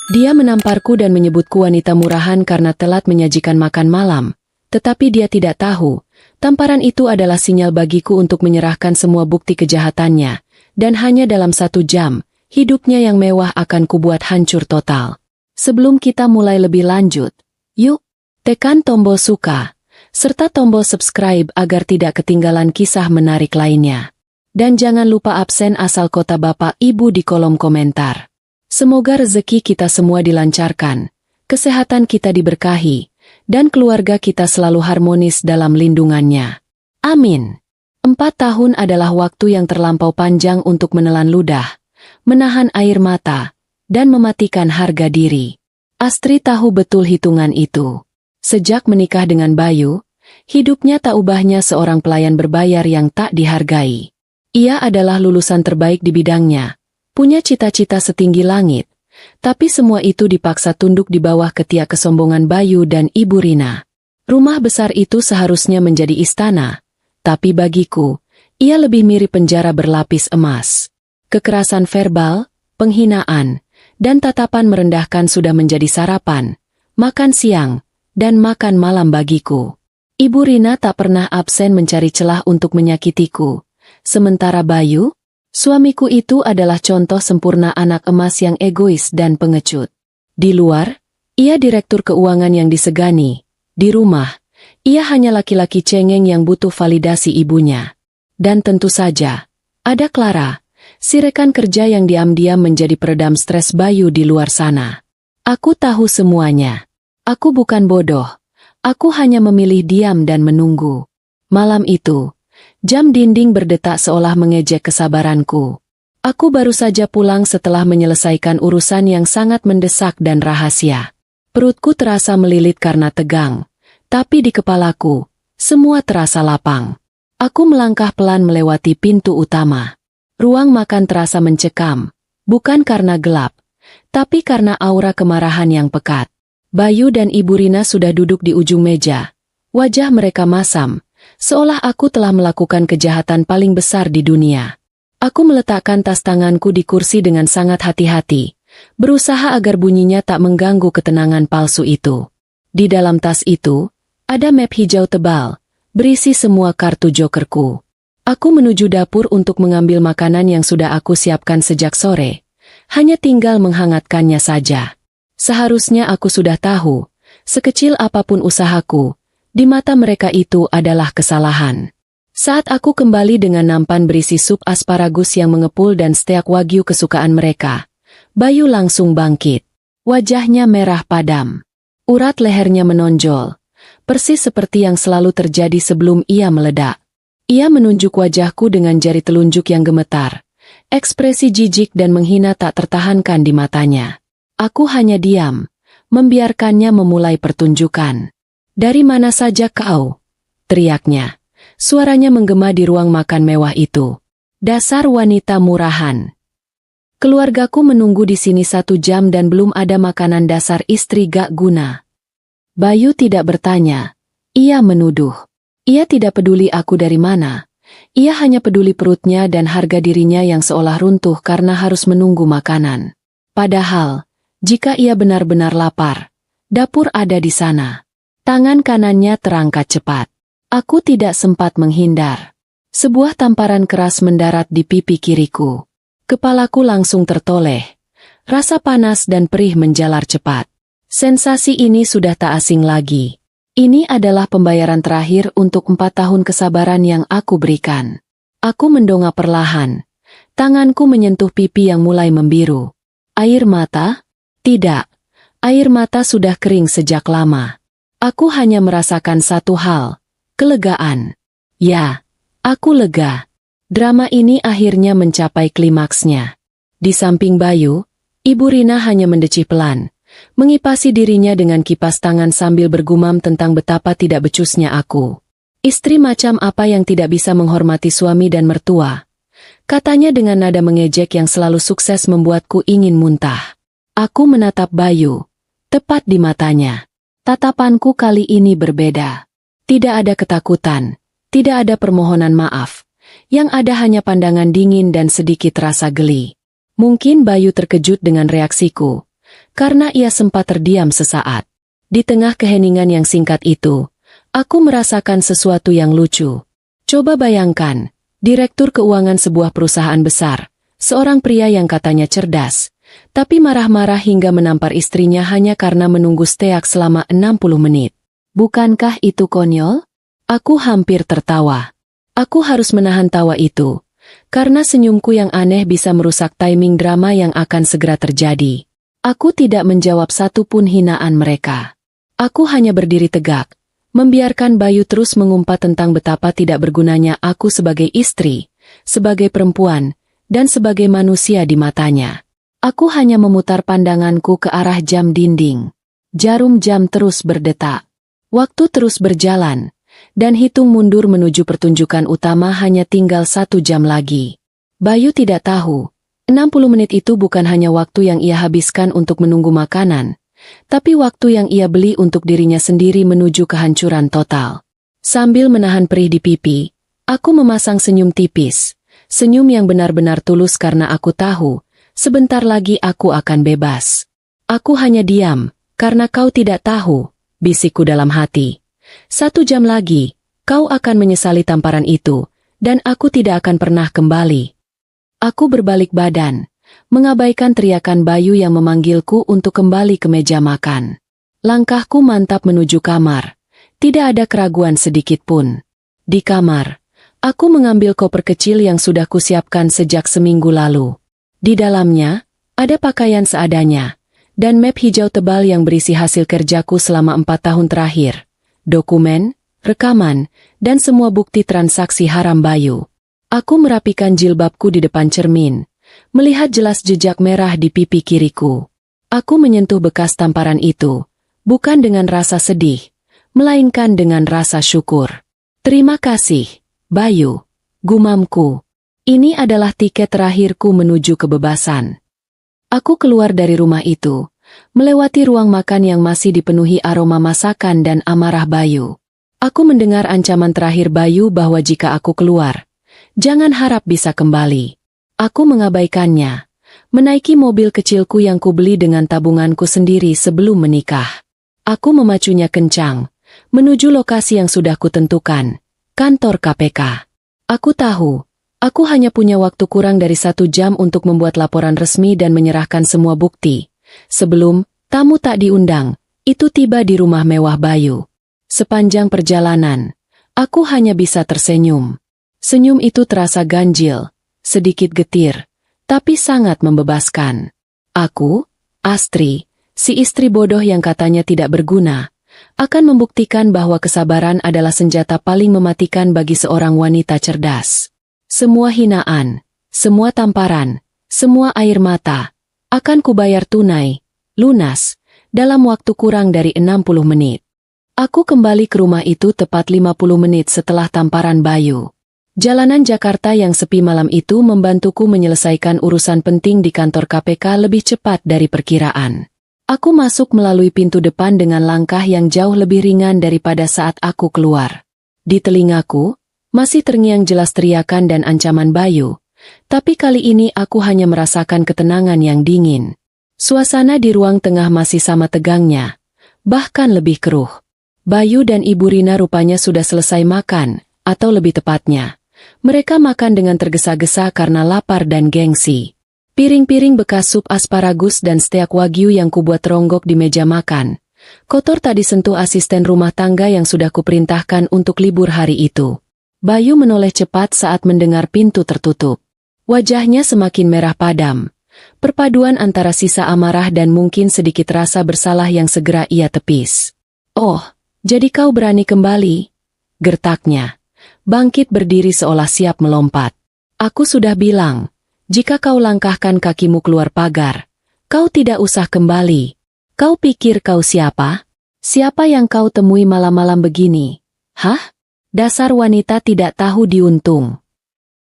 Dia menamparku dan menyebutku wanita murahan karena telat menyajikan makan malam, tetapi dia tidak tahu, tamparan itu adalah sinyal bagiku untuk menyerahkan semua bukti kejahatannya, dan hanya dalam 1 jam, hidupnya yang mewah akan kubuat hancur total. Sebelum kita mulai lebih lanjut, yuk, tekan tombol suka, serta tombol subscribe agar tidak ketinggalan kisah menarik lainnya. Dan jangan lupa absen asal kota Bapak Ibu di kolom komentar. Semoga rezeki kita semua dilancarkan, kesehatan kita diberkahi, dan keluarga kita selalu harmonis dalam lindungannya. Amin. 4 tahun adalah waktu yang terlampau panjang untuk menelan ludah, menahan air mata, dan mematikan harga diri. Astri tahu betul hitungan itu. Sejak menikah dengan Bayu, hidupnya tak ubahnya seorang pelayan berbayar yang tak dihargai. Ia adalah lulusan terbaik di bidangnya, punya cita-cita setinggi langit, tapi semua itu dipaksa tunduk di bawah ketiak kesombongan Bayu dan Ibu Rina. Rumah besar itu seharusnya menjadi istana, tapi bagiku, ia lebih mirip penjara berlapis emas. Kekerasan verbal, penghinaan, dan tatapan merendahkan sudah menjadi sarapan, makan siang, dan makan malam bagiku. Ibu Rina tak pernah absen mencari celah untuk menyakitiku, sementara Bayu, suamiku itu adalah contoh sempurna anak emas yang egois dan pengecut. Di luar, ia direktur keuangan yang disegani. Di rumah, ia hanya laki-laki cengeng yang butuh validasi ibunya. Dan tentu saja, ada Clara, si rekan kerja yang diam-diam menjadi peredam stres Bayu di luar sana. Aku tahu semuanya. Aku bukan bodoh. Aku hanya memilih diam dan menunggu. Malam itu, jam dinding berdetak seolah mengejek kesabaranku. Aku baru saja pulang setelah menyelesaikan urusan yang sangat mendesak dan rahasia. Perutku terasa melilit karena tegang, tapi di kepalaku, semua terasa lapang. Aku melangkah pelan melewati pintu utama. Ruang makan terasa mencekam, bukan karena gelap, tapi karena aura kemarahan yang pekat. Bayu dan Ibu Rina sudah duduk di ujung meja. Wajah mereka masam, seolah aku telah melakukan kejahatan paling besar di dunia. Aku meletakkan tas tanganku di kursi dengan sangat hati-hati, berusaha agar bunyinya tak mengganggu ketenangan palsu itu. Di dalam tas itu, ada map hijau tebal, berisi semua kartu jokerku. Aku menuju dapur untuk mengambil makanan yang sudah aku siapkan sejak sore. Hanya tinggal menghangatkannya saja. Seharusnya aku sudah tahu, sekecil apapun usahaku, di mata mereka itu adalah kesalahan. Saat aku kembali dengan nampan berisi sup asparagus yang mengepul dan steak wagyu kesukaan mereka, Bayu langsung bangkit. Wajahnya merah padam. Urat lehernya menonjol, persis seperti yang selalu terjadi sebelum ia meledak. Ia menunjuk wajahku dengan jari telunjuk yang gemetar. Ekspresi jijik dan menghina tak tertahankan di matanya. Aku hanya diam, membiarkannya memulai pertunjukan. "Dari mana saja kau?" teriaknya. Suaranya menggema di ruang makan mewah itu. "Dasar wanita murahan. Keluargaku menunggu di sini 1 jam dan belum ada makanan dasar istri gak guna." Bayu tidak bertanya. Ia menuduh. Ia tidak peduli aku dari mana. Ia hanya peduli perutnya dan harga dirinya yang seolah runtuh karena harus menunggu makanan. Padahal, jika ia benar-benar lapar, dapur ada di sana. Tangan kanannya terangkat cepat. Aku tidak sempat menghindar. Sebuah tamparan keras mendarat di pipi kiriku. Kepalaku langsung tertoleh. Rasa panas dan perih menjalar cepat. Sensasi ini sudah tak asing lagi. Ini adalah pembayaran terakhir untuk 4 tahun kesabaran yang aku berikan. Aku mendongak perlahan. Tanganku menyentuh pipi yang mulai membiru. Air mata? Tidak. Air mata sudah kering sejak lama. Aku hanya merasakan satu hal. Kelegaan. Ya, aku lega. Drama ini akhirnya mencapai klimaksnya. Di samping Bayu, Ibu Rina hanya mendecih pelan. Mengipasi dirinya dengan kipas tangan sambil bergumam tentang betapa tidak becusnya aku. "Istri macam apa yang tidak bisa menghormati suami dan mertua?" katanya dengan nada mengejek yang selalu sukses membuatku ingin muntah. Aku menatap Bayu, tepat di matanya. Tatapanku kali ini berbeda. Tidak ada ketakutan, tidak ada permohonan maaf. Yang ada hanya pandangan dingin dan sedikit rasa geli. Mungkin Bayu terkejut dengan reaksiku. karena ia sempat terdiam sesaat. Di tengah keheningan yang singkat itu, aku merasakan sesuatu yang lucu. Coba bayangkan, direktur keuangan sebuah perusahaan besar, seorang pria yang katanya cerdas, tapi marah-marah hingga menampar istrinya hanya karena menunggu steak selama 60 menit. Bukankah itu konyol? Aku hampir tertawa. Aku harus menahan tawa itu, karena senyumku yang aneh bisa merusak timing drama yang akan segera terjadi. Aku tidak menjawab satupun hinaan mereka. Aku hanya berdiri tegak, membiarkan Bayu terus mengumpat tentang betapa tidak bergunanya aku sebagai istri, sebagai perempuan, dan sebagai manusia di matanya. Aku hanya memutar pandanganku ke arah jam dinding. Jarum jam terus berdetak. Waktu terus berjalan, dan hitung mundur menuju pertunjukan utama hanya tinggal 1 jam lagi. Bayu tidak tahu, 60 menit itu bukan hanya waktu yang ia habiskan untuk menunggu makanan, tapi waktu yang ia beli untuk dirinya sendiri menuju kehancuran total. Sambil menahan perih di pipi, aku memasang senyum tipis, senyum yang benar-benar tulus karena aku tahu, sebentar lagi aku akan bebas. Aku hanya diam, karena kau tidak tahu, bisikku dalam hati. 1 jam lagi, kau akan menyesali tamparan itu, dan aku tidak akan pernah kembali. Aku berbalik badan, mengabaikan teriakan Bayu yang memanggilku untuk kembali ke meja makan. Langkahku mantap menuju kamar. Tidak ada keraguan sedikit pun. Di kamar, aku mengambil koper kecil yang sudah kusiapkan sejak seminggu lalu. Di dalamnya, ada pakaian seadanya, dan map hijau tebal yang berisi hasil kerjaku selama 4 tahun terakhir. Dokumen, rekaman, dan semua bukti transaksi haram Bayu. Aku merapikan jilbabku di depan cermin, melihat jelas jejak merah di pipi kiriku. Aku menyentuh bekas tamparan itu, bukan dengan rasa sedih, melainkan dengan rasa syukur. Terima kasih, Bayu, gumamku. Ini adalah tiket terakhirku menuju kebebasan. Aku keluar dari rumah itu, melewati ruang makan yang masih dipenuhi aroma masakan dan amarah Bayu. Aku mendengar ancaman terakhir Bayu bahwa jika aku keluar, jangan harap bisa kembali. Aku mengabaikannya, menaiki mobil kecilku yang kubeli dengan tabunganku sendiri sebelum menikah. Aku memacunya kencang, menuju lokasi yang sudah kutentukan, kantor KPK. Aku tahu, aku hanya punya waktu kurang dari 1 jam untuk membuat laporan resmi dan menyerahkan semua bukti. Sebelum tamu tak diundang, itu tiba di rumah mewah Bayu. Sepanjang perjalanan, aku hanya bisa tersenyum. Senyum itu terasa ganjil, sedikit getir, tapi sangat membebaskan. Aku, Astri, si istri bodoh yang katanya tidak berguna, akan membuktikan bahwa kesabaran adalah senjata paling mematikan bagi seorang wanita cerdas. Semua hinaan, semua tamparan, semua air mata, akan kubayar tunai, lunas, dalam waktu kurang dari 60 menit. Aku kembali ke rumah itu tepat 50 menit setelah tamparan Bayu. Jalanan Jakarta yang sepi malam itu membantuku menyelesaikan urusan penting di kantor KPK lebih cepat dari perkiraan. Aku masuk melalui pintu depan dengan langkah yang jauh lebih ringan daripada saat aku keluar. Di telingaku, masih terngiang jelas teriakan dan ancaman Bayu, tapi kali ini aku hanya merasakan ketenangan yang dingin. Suasana di ruang tengah masih sama tegangnya, bahkan lebih keruh. Bayu dan Ibu Rina rupanya sudah selesai makan, atau lebih tepatnya, mereka makan dengan tergesa-gesa karena lapar dan gengsi. Piring-piring bekas sup asparagus dan steak wagyu yang kubuat ronggok di meja makan, kotor tak disentuh asisten rumah tangga yang sudah kuperintahkan untuk libur hari itu. Bayu menoleh cepat saat mendengar pintu tertutup. Wajahnya semakin merah padam, perpaduan antara sisa amarah dan mungkin sedikit rasa bersalah yang segera ia tepis. "Oh, jadi kau berani kembali?" gertaknya. Bangkit berdiri seolah siap melompat. "Aku sudah bilang, jika kau langkahkan kakimu keluar pagar, kau tidak usah kembali. Kau pikir kau siapa? Siapa yang kau temui malam-malam begini? Hah? Dasar wanita tidak tahu diuntung."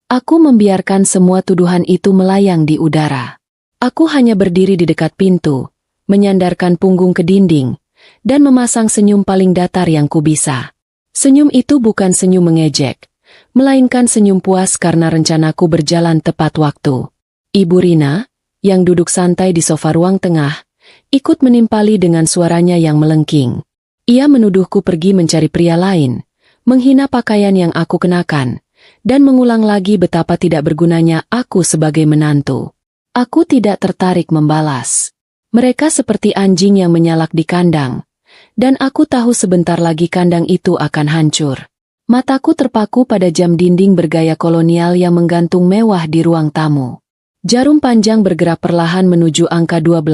Aku membiarkan semua tuduhan itu melayang di udara. Aku hanya berdiri di dekat pintu, menyandarkan punggung ke dinding, dan memasang senyum paling datar yang kubisa. Senyum itu bukan senyum mengejek, melainkan senyum puas karena rencanaku berjalan tepat waktu. Ibu Rina, yang duduk santai di sofa ruang tengah, ikut menimpali dengan suaranya yang melengking. Ia menuduhku pergi mencari pria lain, menghina pakaian yang aku kenakan, dan mengulang lagi betapa tidak bergunanya aku sebagai menantu. Aku tidak tertarik membalas. Mereka seperti anjing yang menyalak di kandang, dan aku tahu sebentar lagi kandang itu akan hancur. Mataku terpaku pada jam dinding bergaya kolonial yang menggantung mewah di ruang tamu. Jarum panjang bergerak perlahan menuju angka 12,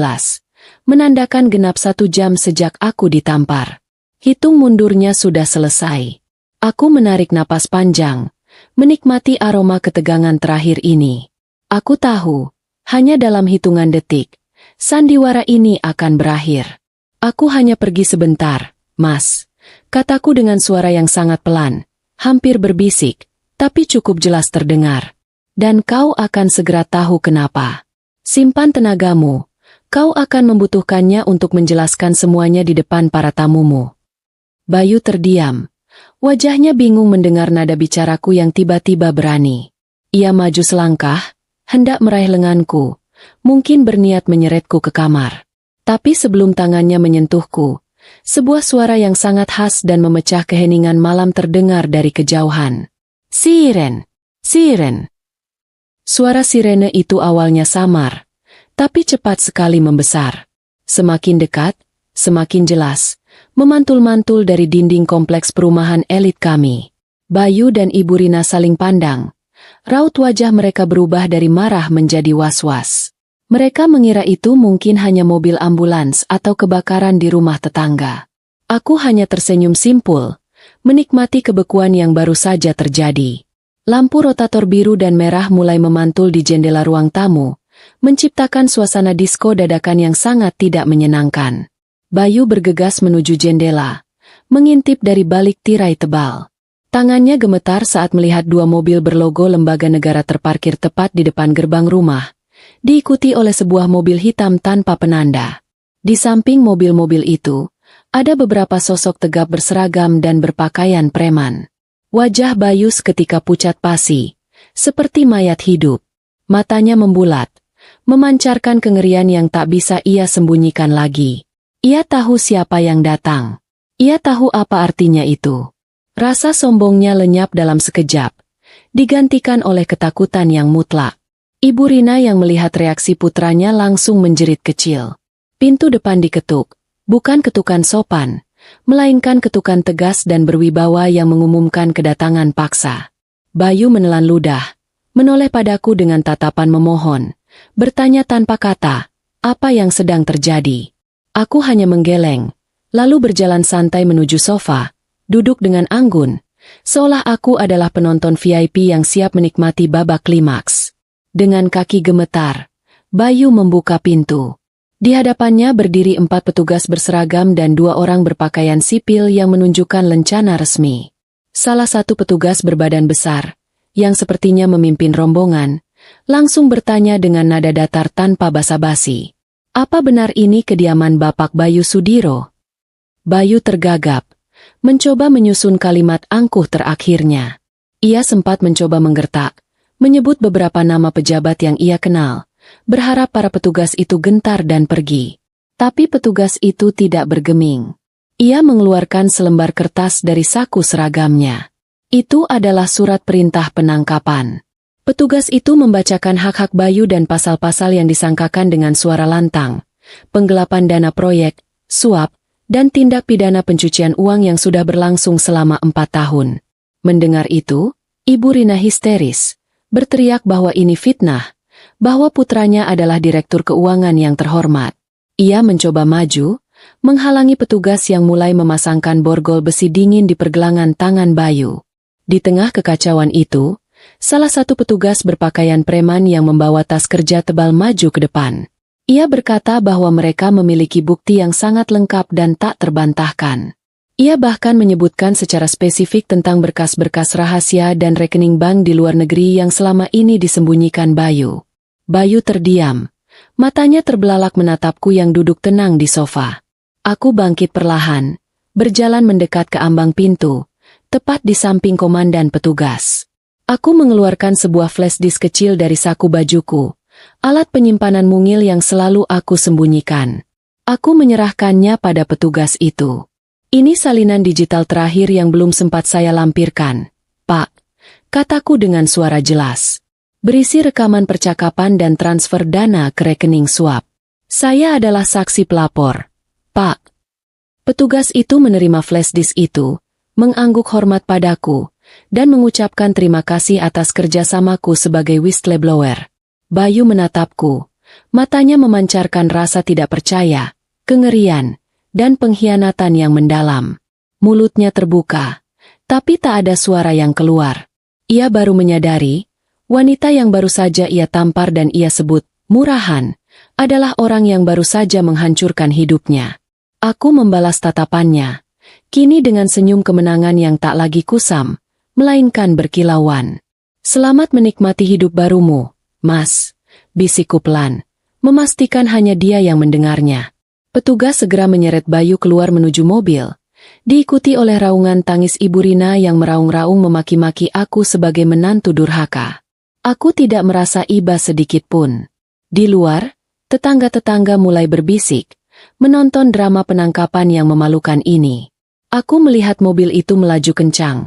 menandakan genap 1 jam sejak aku ditampar. Hitung mundurnya sudah selesai. Aku menarik napas panjang, menikmati aroma ketegangan terakhir ini. Aku tahu, hanya dalam hitungan detik, sandiwara ini akan berakhir. Aku hanya pergi sebentar, Mas, kataku dengan suara yang sangat pelan, hampir berbisik, tapi cukup jelas terdengar. Dan kau akan segera tahu kenapa. Simpan tenagamu, kau akan membutuhkannya untuk menjelaskan semuanya di depan para tamumu. Bayu terdiam. Wajahnya bingung mendengar nada bicaraku yang tiba-tiba berani. Ia maju selangkah, hendak meraih lenganku, mungkin berniat menyeretku ke kamar. Tapi sebelum tangannya menyentuhku, sebuah suara yang sangat khas dan memecah keheningan malam terdengar dari kejauhan. Siren! Siren! Suara sirene itu awalnya samar, tapi cepat sekali membesar. Semakin dekat, semakin jelas, memantul-mantul dari dinding kompleks perumahan elit kami. Bayu dan Ibu Rina saling pandang. Raut wajah mereka berubah dari marah menjadi was-was. Mereka mengira itu mungkin hanya mobil ambulans atau kebakaran di rumah tetangga. Aku hanya tersenyum simpul, menikmati kebekuan yang baru saja terjadi. Lampu rotator biru dan merah mulai memantul di jendela ruang tamu, menciptakan suasana disko dadakan yang sangat tidak menyenangkan. Bayu bergegas menuju jendela, mengintip dari balik tirai tebal. Tangannya gemetar saat melihat 2 mobil berlogo lembaga negara terparkir tepat di depan gerbang rumah, diikuti oleh sebuah mobil hitam tanpa penanda. Di samping mobil-mobil itu, ada beberapa sosok tegap berseragam dan berpakaian preman. Wajah Bayu seketika pucat pasi, seperti mayat hidup. Matanya membulat, memancarkan kengerian yang tak bisa ia sembunyikan lagi. Ia tahu siapa yang datang. Ia tahu apa artinya itu. Rasa sombongnya lenyap dalam sekejap, digantikan oleh ketakutan yang mutlak. Ibu Rina yang melihat reaksi putranya langsung menjerit kecil. Pintu depan diketuk, bukan ketukan sopan, melainkan ketukan tegas dan berwibawa yang mengumumkan kedatangan paksa. Bayu menelan ludah, menoleh padaku dengan tatapan memohon, bertanya tanpa kata, apa yang sedang terjadi. Aku hanya menggeleng, lalu berjalan santai menuju sofa, duduk dengan anggun, seolah aku adalah penonton VIP yang siap menikmati babak klimaks. Dengan kaki gemetar, Bayu membuka pintu. Di hadapannya berdiri 4 petugas berseragam dan 2 orang berpakaian sipil yang menunjukkan lencana resmi. Salah satu petugas berbadan besar, yang sepertinya memimpin rombongan, langsung bertanya dengan nada datar tanpa basa-basi. Apa benar ini kediaman Bapak Bayu Sudiro? Bayu tergagap, mencoba menyusun kalimat angkuh terakhirnya. Ia sempat mencoba menggertak, menyebut beberapa nama pejabat yang ia kenal, berharap para petugas itu gentar dan pergi. Tapi petugas itu tidak bergeming. Ia mengeluarkan selembar kertas dari saku seragamnya. Itu adalah surat perintah penangkapan. Petugas itu membacakan hak-hak Bayu dan pasal-pasal yang disangkakan dengan suara lantang. Penggelapan dana proyek, suap, dan tindak pidana pencucian uang yang sudah berlangsung selama 4 tahun. Mendengar itu, Ibu Rina histeris, berteriak bahwa ini fitnah, bahwa putranya adalah direktur keuangan yang terhormat. Ia mencoba maju, menghalangi petugas yang mulai memasangkan borgol besi dingin di pergelangan tangan Bayu. Di tengah kekacauan itu, salah satu petugas berpakaian preman yang membawa tas kerja tebal maju ke depan. Ia berkata bahwa mereka memiliki bukti yang sangat lengkap dan tak terbantahkan. Ia bahkan menyebutkan secara spesifik tentang berkas-berkas rahasia dan rekening bank di luar negeri yang selama ini disembunyikan Bayu. Bayu terdiam. Matanya terbelalak menatapku yang duduk tenang di sofa. Aku bangkit perlahan, berjalan mendekat ke ambang pintu, tepat di samping komandan petugas. Aku mengeluarkan sebuah flash disk kecil dari saku bajuku, alat penyimpanan mungil yang selalu aku sembunyikan. Aku menyerahkannya pada petugas itu. Ini salinan digital terakhir yang belum sempat saya lampirkan, Pak, kataku dengan suara jelas. Berisi rekaman percakapan dan transfer dana ke rekening suap. Saya adalah saksi pelapor, Pak. Petugas itu menerima flash disk itu, mengangguk hormat padaku, dan mengucapkan terima kasih atas kerjasamaku sebagai whistleblower. Bayu menatapku, matanya memancarkan rasa tidak percaya, kengerian, dan pengkhianatan yang mendalam. Mulutnya terbuka, tapi tak ada suara yang keluar. Ia baru menyadari, wanita yang baru saja ia tampar dan ia sebut murahan, adalah orang yang baru saja menghancurkan hidupnya. Aku membalas tatapannya, kini dengan senyum kemenangan yang tak lagi kusam, melainkan berkilauan. Selamat menikmati hidup barumu, Mas, bisikku pelan, memastikan hanya dia yang mendengarnya. Petugas segera menyeret Bayu keluar menuju mobil, diikuti oleh raungan tangis Ibu Rina yang meraung-raung memaki-maki aku sebagai menantu durhaka. Aku tidak merasa iba sedikit pun. Di luar, tetangga-tetangga mulai berbisik, menonton drama penangkapan yang memalukan ini. Aku melihat mobil itu melaju kencang,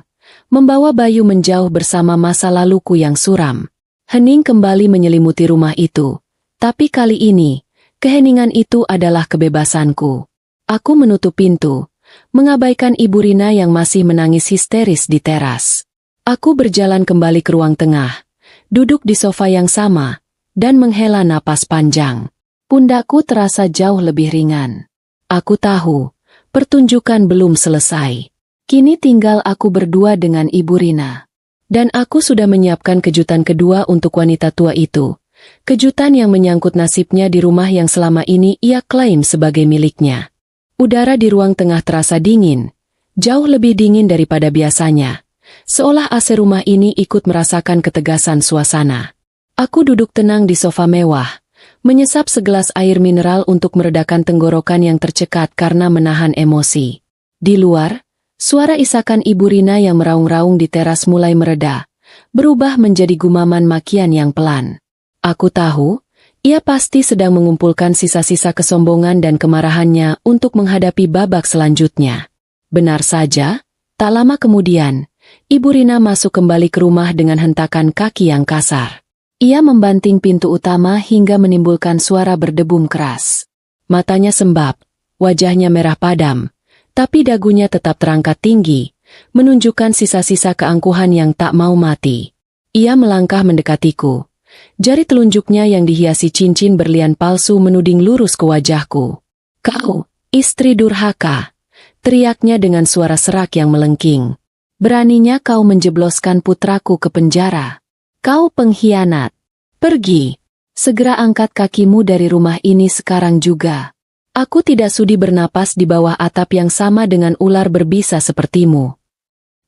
membawa Bayu menjauh bersama masa laluku yang suram. Hening kembali menyelimuti rumah itu, tapi kali ini, keheningan itu adalah kebebasanku. Aku menutup pintu, mengabaikan Ibu Rina yang masih menangis histeris di teras. Aku berjalan kembali ke ruang tengah, duduk di sofa yang sama, dan menghela napas panjang. Pundakku terasa jauh lebih ringan. Aku tahu, pertunjukan belum selesai. Kini tinggal aku berdua dengan Ibu Rina. Dan aku sudah menyiapkan kejutan kedua untuk wanita tua itu. Kejutan yang menyangkut nasibnya di rumah yang selama ini ia klaim sebagai miliknya. Udara di ruang tengah terasa dingin, jauh lebih dingin daripada biasanya. Seolah AC rumah ini ikut merasakan ketegasan suasana. Aku duduk tenang di sofa mewah, menyesap segelas air mineral untuk meredakan tenggorokan yang tercekat karena menahan emosi. Di luar, suara isakan Ibu Rina yang meraung-raung di teras mulai mereda, berubah menjadi gumaman makian yang pelan. Aku tahu, ia pasti sedang mengumpulkan sisa-sisa kesombongan dan kemarahannya untuk menghadapi babak selanjutnya. Benar saja, tak lama kemudian, Ibu Rina masuk kembali ke rumah dengan hentakan kaki yang kasar. Ia membanting pintu utama hingga menimbulkan suara berdebum keras. Matanya sembab, wajahnya merah padam, tapi dagunya tetap terangkat tinggi, menunjukkan sisa-sisa keangkuhan yang tak mau mati. Ia melangkah mendekatiku. Jari telunjuknya yang dihiasi cincin berlian palsu menuding lurus ke wajahku. "Kau, istri durhaka!" teriaknya dengan suara serak yang melengking. "Beraninya kau menjebloskan putraku ke penjara. Kau pengkhianat. Pergi. Segera angkat kakimu dari rumah ini sekarang juga. Aku tidak sudi bernapas di bawah atap yang sama dengan ular berbisa sepertimu."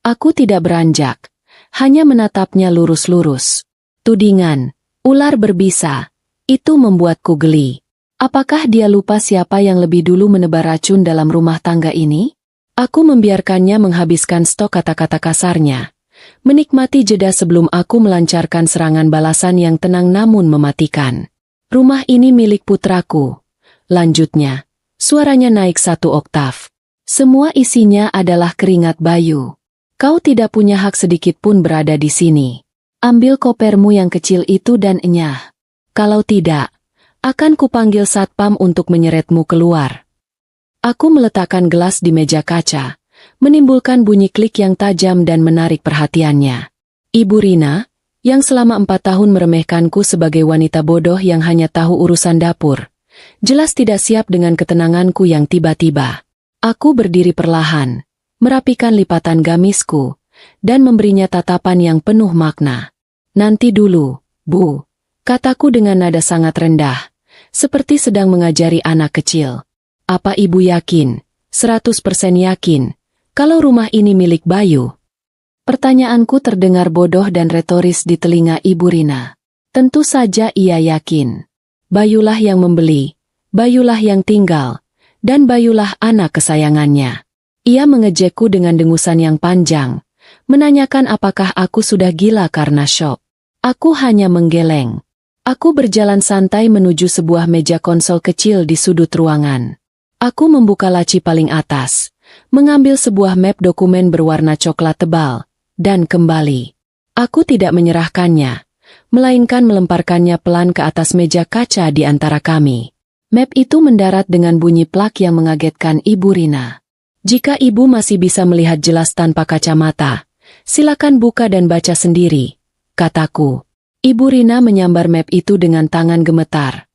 Aku tidak beranjak, hanya menatapnya lurus-lurus. Tudingan, ular berbisa, itu membuatku geli. Apakah dia lupa siapa yang lebih dulu menebar racun dalam rumah tangga ini? Aku membiarkannya menghabiskan stok kata-kata kasarnya, menikmati jeda sebelum aku melancarkan serangan balasan yang tenang namun mematikan. "Rumah ini milik putraku," lanjutnya, suaranya naik 1 oktav. "Semua isinya adalah keringat Bayu. Kau tidak punya hak sedikit pun berada di sini. Ambil kopermu yang kecil itu dan enyah. Kalau tidak, akan kupanggil satpam untuk menyeretmu keluar." Aku meletakkan gelas di meja kaca, menimbulkan bunyi klik yang tajam dan menarik perhatiannya. Ibu Rina, yang selama 4 tahun meremehkanku sebagai wanita bodoh yang hanya tahu urusan dapur, jelas tidak siap dengan ketenanganku yang tiba-tiba. Aku berdiri perlahan, merapikan lipatan gamisku, dan memberinya tatapan yang penuh makna. "Nanti dulu, Bu," kataku dengan nada sangat rendah, seperti sedang mengajari anak kecil. "Apa Ibu yakin, 100% yakin, kalau rumah ini milik Bayu?" Pertanyaanku terdengar bodoh dan retoris di telinga Ibu Rina. Tentu saja ia yakin. Bayulah yang membeli, Bayulah yang tinggal, dan Bayulah anak kesayangannya. Ia mengejekku dengan dengusan yang panjang, menanyakan apakah aku sudah gila karena syok. Aku hanya menggeleng. Aku berjalan santai menuju sebuah meja konsol kecil di sudut ruangan. Aku membuka laci paling atas, mengambil sebuah map dokumen berwarna coklat tebal, dan kembali. Aku tidak menyerahkannya, melainkan melemparkannya pelan ke atas meja kaca di antara kami. Map itu mendarat dengan bunyi plak yang mengagetkan Ibu Rina. Jika Ibu masih bisa melihat jelas tanpa kacamata, silakan buka dan baca sendiri, kataku. Ibu Rina menyambar map itu dengan tangan gemetar.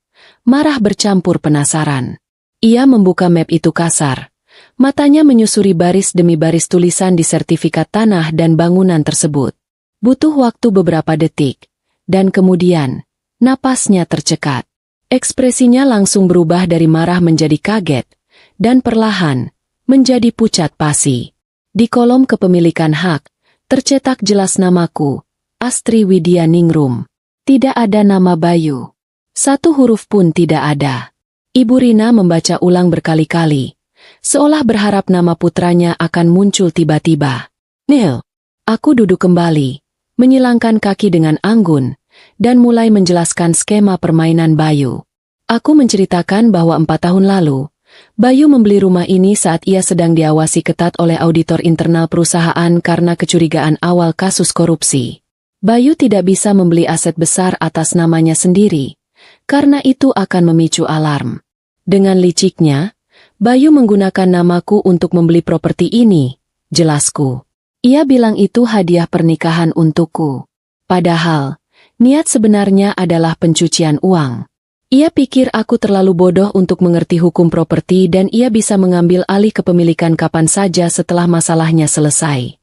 Marah bercampur penasaran. Ia membuka map itu kasar. Matanya menyusuri baris demi baris tulisan di sertifikat tanah dan bangunan tersebut. Butuh waktu beberapa detik. Dan kemudian, napasnya tercekat. Ekspresinya langsung berubah dari marah menjadi kaget. Dan perlahan, menjadi pucat pasi. Di kolom kepemilikan hak, tercetak jelas namaku, Astri Widya Ningrum. Tidak ada nama Bayu. Satu huruf pun tidak ada. Ibu Rina membaca ulang berkali-kali, seolah berharap nama putranya akan muncul tiba-tiba. Nil. Aku duduk kembali, menyilangkan kaki dengan anggun, dan mulai menjelaskan skema permainan Bayu. Aku menceritakan bahwa 4 tahun lalu, Bayu membeli rumah ini saat ia sedang diawasi ketat oleh auditor internal perusahaan karena kecurigaan awal kasus korupsi. Bayu tidak bisa membeli aset besar atas namanya sendiri, karena itu akan memicu alarm. Dengan liciknya, Bayu menggunakan namaku untuk membeli properti ini, jelasku. Ia bilang itu hadiah pernikahan untukku. Padahal, niat sebenarnya adalah pencucian uang. Ia pikir aku terlalu bodoh untuk mengerti hukum properti dan ia bisa mengambil alih kepemilikan kapan saja setelah masalahnya selesai.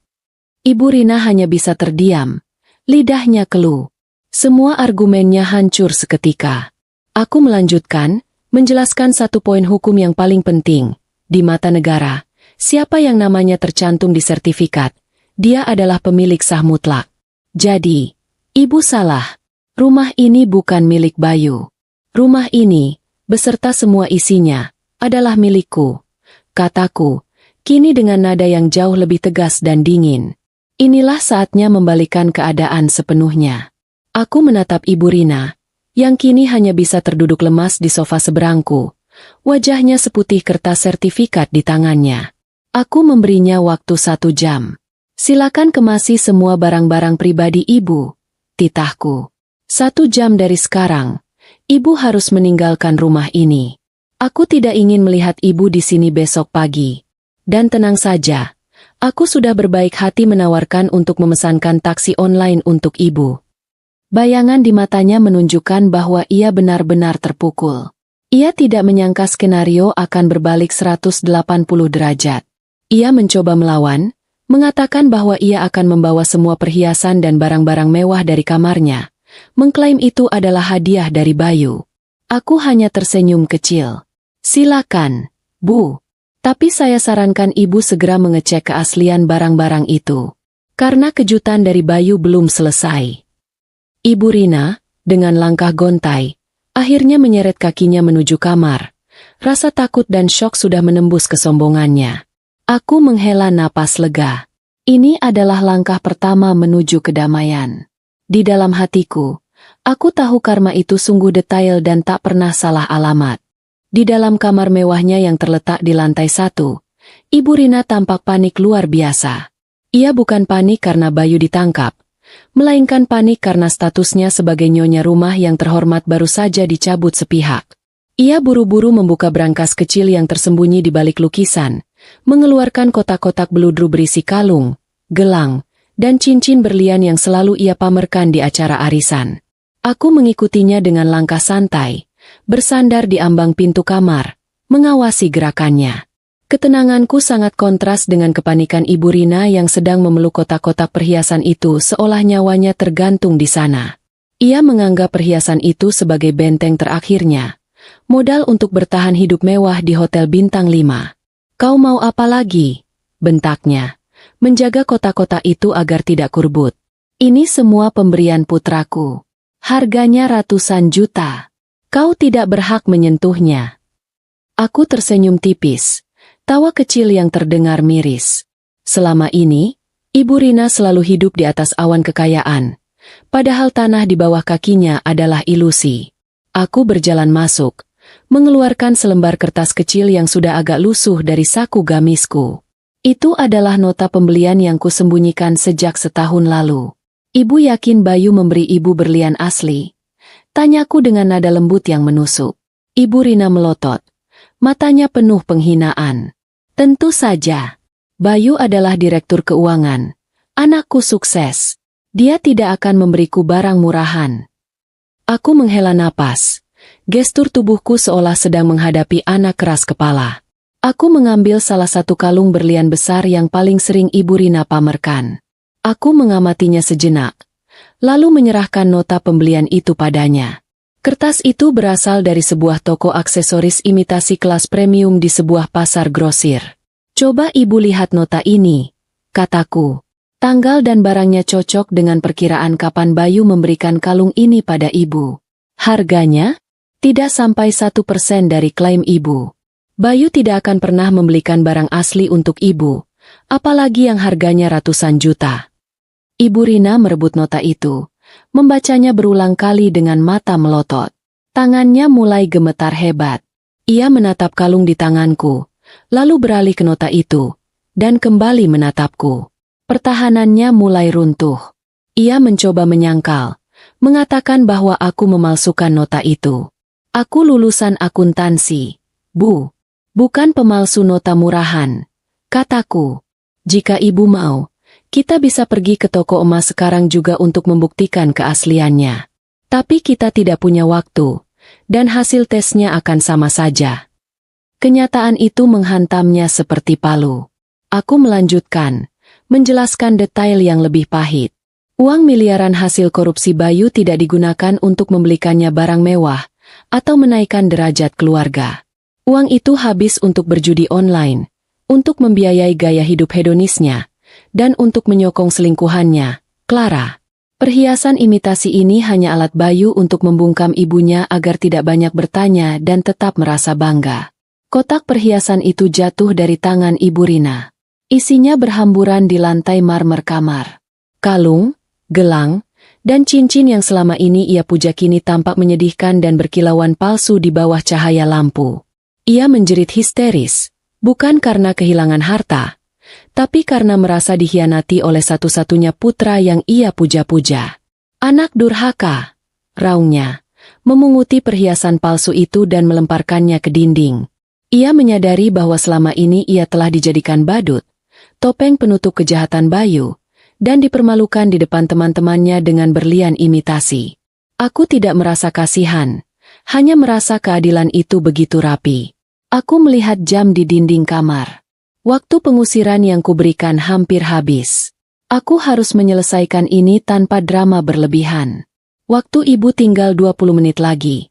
Ibu Rina hanya bisa terdiam, lidahnya keluh. Semua argumennya hancur seketika. Aku melanjutkan, menjelaskan satu poin hukum yang paling penting. Di mata negara, siapa yang namanya tercantum di sertifikat, dia adalah pemilik sah mutlak. Jadi, Ibu salah. Rumah ini bukan milik Bayu. Rumah ini, beserta semua isinya, adalah milikku, kataku, kini dengan nada yang jauh lebih tegas dan dingin. Inilah saatnya membalikkan keadaan sepenuhnya. Aku menatap Ibu Rina, yang kini hanya bisa terduduk lemas di sofa seberangku. Wajahnya seputih kertas sertifikat di tangannya. Aku memberinya waktu 1 jam. Silakan kemasi semua barang-barang pribadi Ibu, titahku. 1 jam dari sekarang, Ibu harus meninggalkan rumah ini. Aku tidak ingin melihat Ibu di sini besok pagi. Dan tenang saja, aku sudah berbaik hati menawarkan untuk memesankan taksi online untuk Ibu. Bayangan di matanya menunjukkan bahwa ia benar-benar terpukul. Ia tidak menyangka skenario akan berbalik 180 derajat. Ia mencoba melawan, mengatakan bahwa ia akan membawa semua perhiasan dan barang-barang mewah dari kamarnya. Mengklaim itu adalah hadiah dari Bayu. Aku hanya tersenyum kecil. Silakan, Bu. Tapi saya sarankan Ibu segera mengecek keaslian barang-barang itu. Karena kejutan dari Bayu belum selesai. Ibu Rina, dengan langkah gontai, akhirnya menyeret kakinya menuju kamar. Rasa takut dan syok sudah menembus kesombongannya. Aku menghela napas lega. Ini adalah langkah pertama menuju kedamaian. Di dalam hatiku, aku tahu karma itu sungguh detail dan tak pernah salah alamat. Di dalam kamar mewahnya yang terletak di lantai 1, Ibu Rina tampak panik luar biasa. Ia bukan panik karena Bayu ditangkap, melainkan panik karena statusnya sebagai nyonya rumah yang terhormat baru saja dicabut sepihak. Ia buru-buru membuka brankas kecil yang tersembunyi di balik lukisan, mengeluarkan kotak-kotak beludru berisi kalung, gelang, dan cincin berlian yang selalu ia pamerkan di acara arisan. Aku mengikutinya dengan langkah santai, bersandar di ambang pintu kamar, mengawasi gerakannya. Ketenanganku sangat kontras dengan kepanikan Ibu Rina yang sedang memeluk kotak-kotak perhiasan itu seolah nyawanya tergantung di sana. Ia menganggap perhiasan itu sebagai benteng terakhirnya, modal untuk bertahan hidup mewah di Hotel Bintang 5. Kau mau apa lagi? Bentaknya. Menjaga kotak-kotak itu agar tidak kurbut. Ini semua pemberian putraku. Harganya ratusan juta. Kau tidak berhak menyentuhnya. Aku tersenyum tipis. Tawa kecil yang terdengar miris. Selama ini, Ibu Rina selalu hidup di atas awan kekayaan. Padahal tanah di bawah kakinya adalah ilusi. Aku berjalan masuk, mengeluarkan selembar kertas kecil yang sudah agak lusuh dari saku gamisku. Itu adalah nota pembelian yang kusembunyikan sejak setahun lalu. Ibu yakin Bayu memberi ibu berlian asli? Tanyaku dengan nada lembut yang menusuk. Ibu Rina melotot. Matanya penuh penghinaan. Tentu saja. Bayu adalah direktur keuangan. Anakku sukses. Dia tidak akan memberiku barang murahan. Aku menghela napas. Gestur tubuhku seolah sedang menghadapi anak keras kepala. Aku mengambil salah satu kalung berlian besar yang paling sering Ibu Rina pamerkan. Aku mengamatinya sejenak, lalu menyerahkan nota pembelian itu padanya. Kertas itu berasal dari sebuah toko aksesoris imitasi kelas premium di sebuah pasar grosir. Coba Ibu lihat nota ini, kataku. Tanggal dan barangnya cocok dengan perkiraan kapan Bayu memberikan kalung ini pada Ibu. Harganya? Tidak sampai 1% dari klaim Ibu. Bayu tidak akan pernah membelikan barang asli untuk Ibu, apalagi yang harganya ratusan juta. Ibu Rina merebut nota itu, membacanya berulang kali dengan mata melotot. Tangannya mulai gemetar hebat. Ia menatap kalung di tanganku, lalu beralih ke nota itu, dan kembali menatapku. Pertahanannya mulai runtuh. Ia mencoba menyangkal, mengatakan bahwa aku memalsukan nota itu. Aku lulusan akuntansi, Bu. Bukan pemalsu nota murahan, kataku. Jika Ibu mau, kita bisa pergi ke toko emas sekarang juga untuk membuktikan keasliannya. Tapi kita tidak punya waktu, dan hasil tesnya akan sama saja. Kenyataan itu menghantamnya seperti palu. Aku melanjutkan, menjelaskan detail yang lebih pahit. Uang miliaran hasil korupsi Bayu tidak digunakan untuk membelikannya barang mewah, atau menaikkan derajat keluarga. Uang itu habis untuk berjudi online, untuk membiayai gaya hidup hedonisnya, dan untuk menyokong selingkuhannya, Clara. Perhiasan imitasi ini hanya alat Bayu untuk membungkam ibunya agar tidak banyak bertanya dan tetap merasa bangga. Kotak perhiasan itu jatuh dari tangan Ibu Rina. Isinya berhamburan di lantai marmer kamar. Kalung, gelang, dan cincin yang selama ini ia puja kini tampak menyedihkan dan berkilauan palsu di bawah cahaya lampu. Ia menjerit histeris, bukan karena kehilangan harta, tapi karena merasa dikhianati oleh satu-satunya putra yang ia puja-puja. Anak durhaka, raungnya, memunguti perhiasan palsu itu dan melemparkannya ke dinding. Ia menyadari bahwa selama ini ia telah dijadikan badut, topeng penutup kejahatan Bayu, dan dipermalukan di depan teman-temannya dengan berlian imitasi. Aku tidak merasa kasihan, hanya merasa keadilan itu begitu rapi. Aku melihat jam di dinding kamar. Waktu pengusiran yang kuberikan hampir habis. Aku harus menyelesaikan ini tanpa drama berlebihan. Waktu Ibu tinggal 20 menit lagi.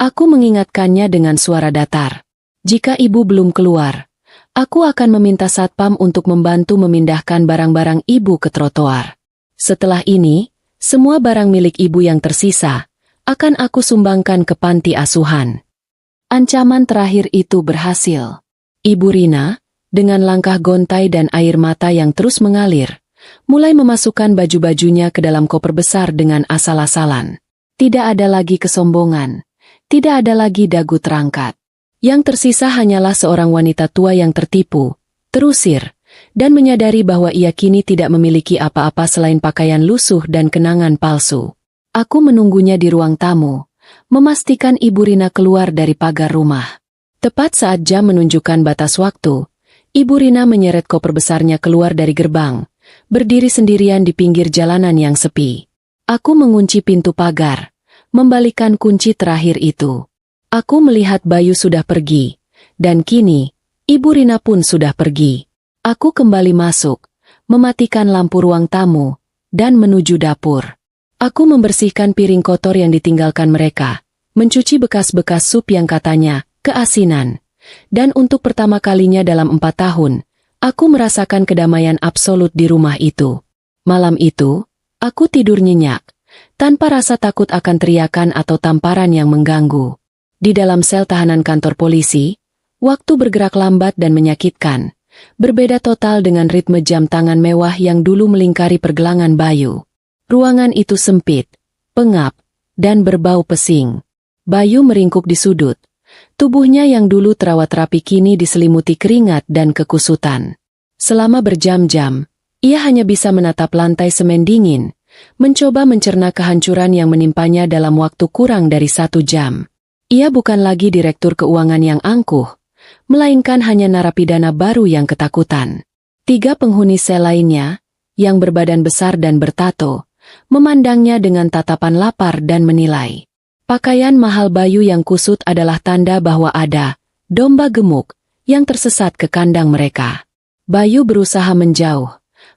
Aku mengingatkannya dengan suara datar. Jika Ibu belum keluar, aku akan meminta satpam untuk membantu memindahkan barang-barang Ibu ke trotoar. Setelah ini, semua barang milik Ibu yang tersisa akan aku sumbangkan ke panti asuhan. Ancaman terakhir itu berhasil. Ibu Rina, dengan langkah gontai dan air mata yang terus mengalir, mulai memasukkan baju-bajunya ke dalam koper besar dengan asal-asalan. Tidak ada lagi kesombongan, tidak ada lagi dagu terangkat. Yang tersisa hanyalah seorang wanita tua yang tertipu, terusir, dan menyadari bahwa ia kini tidak memiliki apa-apa selain pakaian lusuh dan kenangan palsu. Aku menunggunya di ruang tamu, memastikan Ibu Rina keluar dari pagar rumah. Tepat saat jam menunjukkan batas waktu, Ibu Rina menyeret koper besarnya keluar dari gerbang, berdiri sendirian di pinggir jalanan yang sepi. Aku mengunci pintu pagar, membalikkan kunci terakhir itu. Aku melihat Bayu sudah pergi, dan kini, Ibu Rina pun sudah pergi. Aku kembali masuk, mematikan lampu ruang tamu, dan menuju dapur. Aku membersihkan piring kotor yang ditinggalkan mereka, mencuci bekas-bekas sup yang katanya keasinan. Dan untuk pertama kalinya dalam 4 tahun, aku merasakan kedamaian absolut di rumah itu. Malam itu, aku tidur nyenyak, tanpa rasa takut akan teriakan atau tamparan yang mengganggu. Di dalam sel tahanan kantor polisi, waktu bergerak lambat dan menyakitkan, berbeda total dengan ritme jam tangan mewah yang dulu melingkari pergelangan Bayu. Ruangan itu sempit, pengap, dan berbau pesing. Bayu meringkuk di sudut, Tubuhnya yang dulu terawat rapi kini diselimuti keringat dan kekusutan. Selama berjam-jam, ia hanya bisa menatap lantai semen dingin, mencoba mencerna kehancuran yang menimpanya dalam waktu kurang dari 1 jam. Ia bukan lagi direktur keuangan yang angkuh, melainkan hanya narapidana baru yang ketakutan. 3 penghuni sel lainnya, yang berbadan besar dan bertato, memandangnya dengan tatapan lapar dan menilai. Pakaian mahal Bayu yang kusut adalah tanda bahwa ada domba gemuk yang tersesat ke kandang mereka. Bayu berusaha menjauh,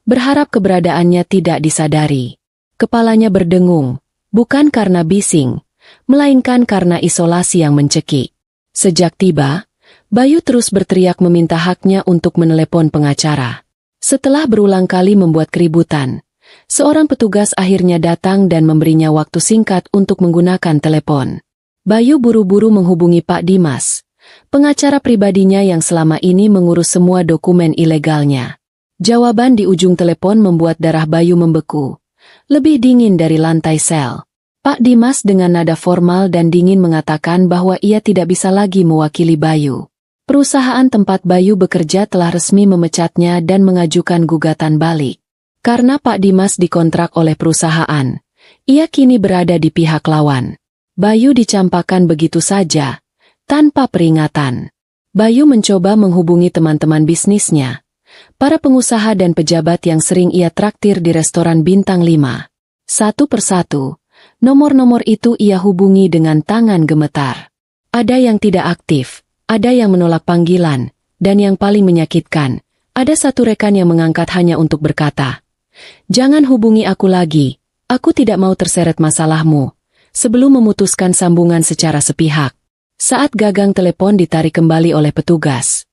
berharap keberadaannya tidak disadari. Kepalanya berdengung, bukan karena bising, melainkan karena isolasi yang mencekik. Sejak tiba, Bayu terus berteriak meminta haknya untuk menelepon pengacara. Setelah berulang kali membuat keributan, seorang petugas akhirnya datang dan memberinya waktu singkat untuk menggunakan telepon. Bayu buru-buru menghubungi Pak Dimas, pengacara pribadinya yang selama ini mengurus semua dokumen ilegalnya. Jawaban di ujung telepon membuat darah Bayu membeku, lebih dingin dari lantai sel. Pak Dimas dengan nada formal dan dingin mengatakan bahwa ia tidak bisa lagi mewakili Bayu. Perusahaan tempat Bayu bekerja telah resmi memecatnya dan mengajukan gugatan balik. Karena Pak Dimas dikontrak oleh perusahaan, ia kini berada di pihak lawan. Bayu dicampakkan begitu saja, tanpa peringatan. Bayu mencoba menghubungi teman-teman bisnisnya, para pengusaha dan pejabat yang sering ia traktir di restoran bintang 5. Satu persatu, nomor-nomor itu ia hubungi dengan tangan gemetar. Ada yang tidak aktif, ada yang menolak panggilan, dan yang paling menyakitkan, ada satu rekan yang mengangkat hanya untuk berkata, "Jangan hubungi aku lagi, aku tidak mau terseret masalahmu," sebelum memutuskan sambungan secara sepihak. Saat gagang telepon ditarik kembali oleh petugas,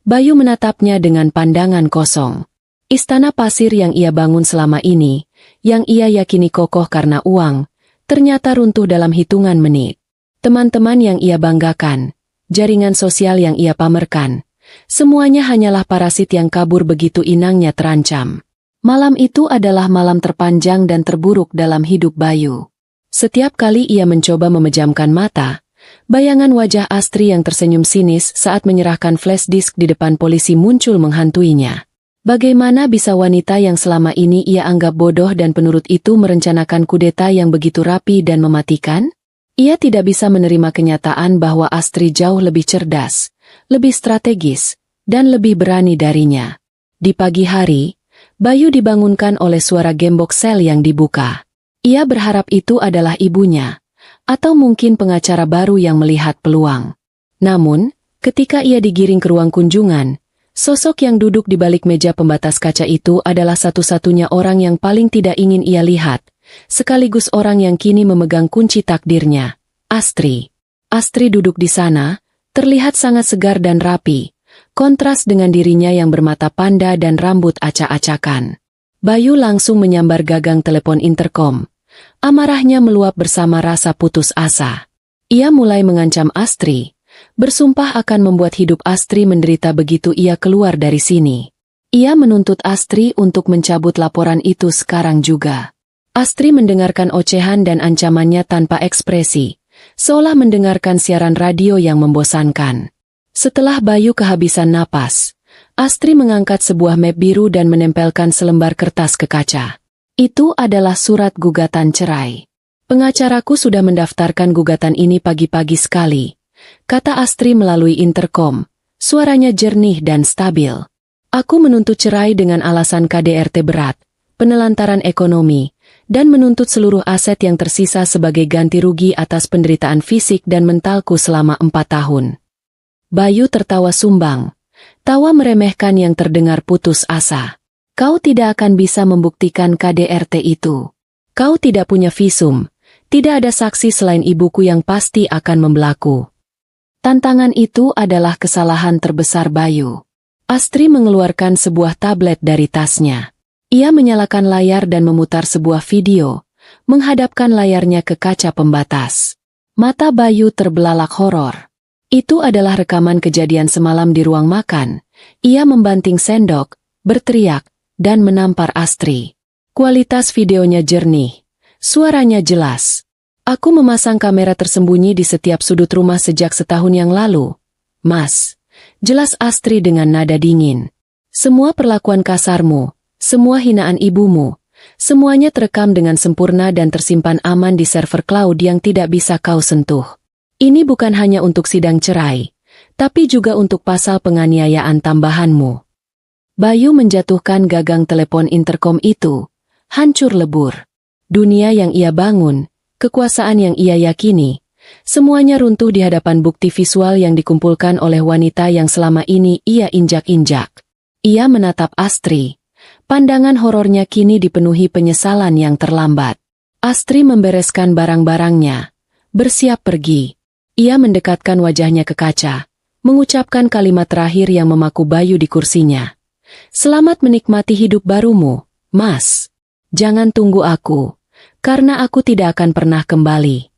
Bayu menatapnya dengan pandangan kosong. Istana pasir yang ia bangun selama ini, yang ia yakini kokoh karena uang, ternyata runtuh dalam hitungan menit. Teman-teman yang ia banggakan, jaringan sosial yang ia pamerkan, semuanya hanyalah parasit yang kabur begitu inangnya terancam. Malam itu adalah malam terpanjang dan terburuk dalam hidup Bayu. Setiap kali ia mencoba memejamkan mata, bayangan wajah Astri yang tersenyum sinis saat menyerahkan flash disk di depan polisi muncul menghantuinya. Bagaimana bisa wanita yang selama ini ia anggap bodoh dan penurut itu merencanakan kudeta yang begitu rapi dan mematikan? Ia tidak bisa menerima kenyataan bahwa Astri jauh lebih cerdas, lebih strategis, dan lebih berani darinya. Di pagi hari, Bayu dibangunkan oleh suara gembok sel yang dibuka. Ia berharap itu adalah ibunya, atau mungkin pengacara baru yang melihat peluang. Namun, ketika ia digiring ke ruang kunjungan, sosok yang duduk di balik meja pembatas kaca itu adalah satu-satunya orang yang paling tidak ingin ia lihat, sekaligus orang yang kini memegang kunci takdirnya, Astri. Astri duduk di sana, terlihat sangat segar dan rapi, kontras dengan dirinya yang bermata panda dan rambut acak-acakan. Bayu langsung menyambar gagang telepon interkom. Amarahnya meluap bersama rasa putus asa. Ia mulai mengancam Astri, bersumpah akan membuat hidup Astri menderita begitu ia keluar dari sini. Ia menuntut Astri untuk mencabut laporan itu sekarang juga. Astri mendengarkan ocehan dan ancamannya tanpa ekspresi, seolah mendengarkan siaran radio yang membosankan. Setelah Bayu kehabisan napas, Astri mengangkat sebuah map biru dan menempelkan selembar kertas ke kaca. Itu adalah surat gugatan cerai. "Pengacaraku sudah mendaftarkan gugatan ini pagi-pagi sekali," kata Astri melalui interkom, suaranya jernih dan stabil. "Aku menuntut cerai dengan alasan KDRT berat, penelantaran ekonomi, dan menuntut seluruh aset yang tersisa sebagai ganti rugi atas penderitaan fisik dan mentalku selama 4 tahun. Bayu tertawa sumbang, tawa meremehkan yang terdengar putus asa. "Kau tidak akan bisa membuktikan KDRT itu. Kau tidak punya visum, tidak ada saksi selain ibuku yang pasti akan membelaku." Tantangan itu adalah kesalahan terbesar Bayu. Astri mengeluarkan sebuah tablet dari tasnya. Ia menyalakan layar dan memutar sebuah video, menghadapkan layarnya ke kaca pembatas. Mata Bayu terbelalak horor. Itu adalah rekaman kejadian semalam di ruang makan. Ia membanting sendok, berteriak, dan menampar Astri. Kualitas videonya jernih, suaranya jelas. Aku memasang kamera tersembunyi di setiap sudut rumah sejak setahun yang lalu. Mas, jelas Astri dengan nada dingin. Semua perlakuan kasarmu, semua hinaan ibumu, semuanya terekam dengan sempurna dan tersimpan aman di server cloud yang tidak bisa kau sentuh. Ini bukan hanya untuk sidang cerai, tapi juga untuk pasal penganiayaan tambahanmu. Bayu menjatuhkan gagang telepon interkom itu. Hancur lebur. Dunia yang ia bangun, kekuasaan yang ia yakini, semuanya runtuh di hadapan bukti visual yang dikumpulkan oleh wanita yang selama ini ia injak-injak. Ia menatap Astri. Pandangan horornya kini dipenuhi penyesalan yang terlambat. Astri membereskan barang-barangnya, bersiap pergi. Ia mendekatkan wajahnya ke kaca, mengucapkan kalimat terakhir yang memaku Bayu di kursinya. Selamat menikmati hidup barumu, Mas. Jangan tunggu aku, karena aku tidak akan pernah kembali.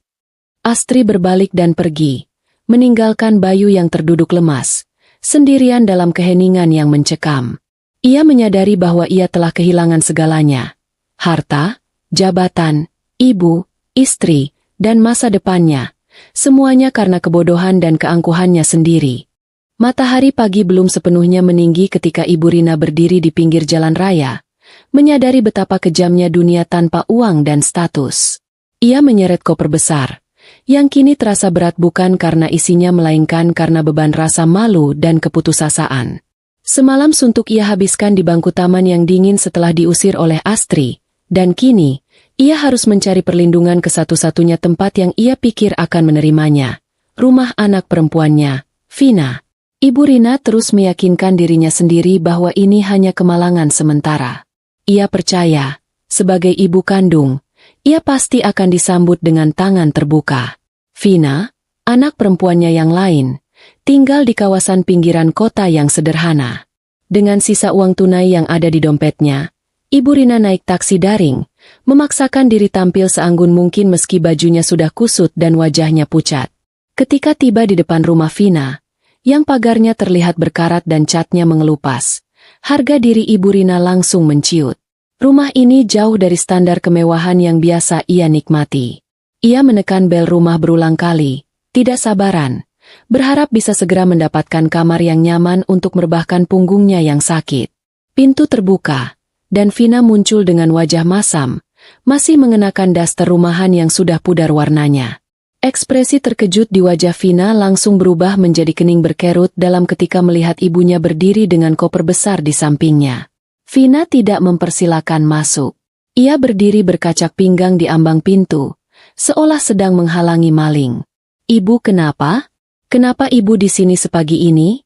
Astri berbalik dan pergi, meninggalkan Bayu yang terduduk lemas, sendirian dalam keheningan yang mencekam. Ia menyadari bahwa ia telah kehilangan segalanya. Harta, jabatan, ibu, istri, dan masa depannya. Semuanya karena kebodohan dan keangkuhannya sendiri. Matahari pagi belum sepenuhnya meninggi ketika Ibu Rina berdiri di pinggir jalan raya, menyadari betapa kejamnya dunia tanpa uang dan status. Ia menyeret koper besar, yang kini terasa berat bukan karena isinya melainkan karena beban rasa malu dan keputusasaan. Semalam suntuk ia habiskan di bangku taman yang dingin setelah diusir oleh Astri, dan kini, ia harus mencari perlindungan ke satu-satunya tempat yang ia pikir akan menerimanya, rumah anak perempuannya, Vina. Ibu Rina terus meyakinkan dirinya sendiri bahwa ini hanya kemalangan sementara. Ia percaya, sebagai ibu kandung, ia pasti akan disambut dengan tangan terbuka. Vina, anak perempuannya yang lain, tinggal di kawasan pinggiran kota yang sederhana. Dengan sisa uang tunai yang ada di dompetnya, Ibu Rina naik taksi daring, memaksakan diri tampil seanggun mungkin meski bajunya sudah kusut dan wajahnya pucat. Ketika tiba di depan rumah Vina, yang pagarnya terlihat berkarat dan catnya mengelupas, harga diri Ibu Rina langsung menciut. Rumah ini jauh dari standar kemewahan yang biasa ia nikmati. Ia menekan bel rumah berulang kali, tidak sabaran, berharap bisa segera mendapatkan kamar yang nyaman untuk merebahkan punggungnya yang sakit. Pintu terbuka, dan Vina muncul dengan wajah masam, masih mengenakan daster rumahan yang sudah pudar warnanya. Ekspresi terkejut di wajah Vina langsung berubah menjadi kening berkerut dalam ketika melihat ibunya berdiri dengan koper besar di sampingnya. Vina tidak mempersilakan masuk. Ia berdiri berkacak pinggang di ambang pintu, seolah sedang menghalangi maling. "Ibu kenapa? Kenapa ibu di sini sepagi ini?"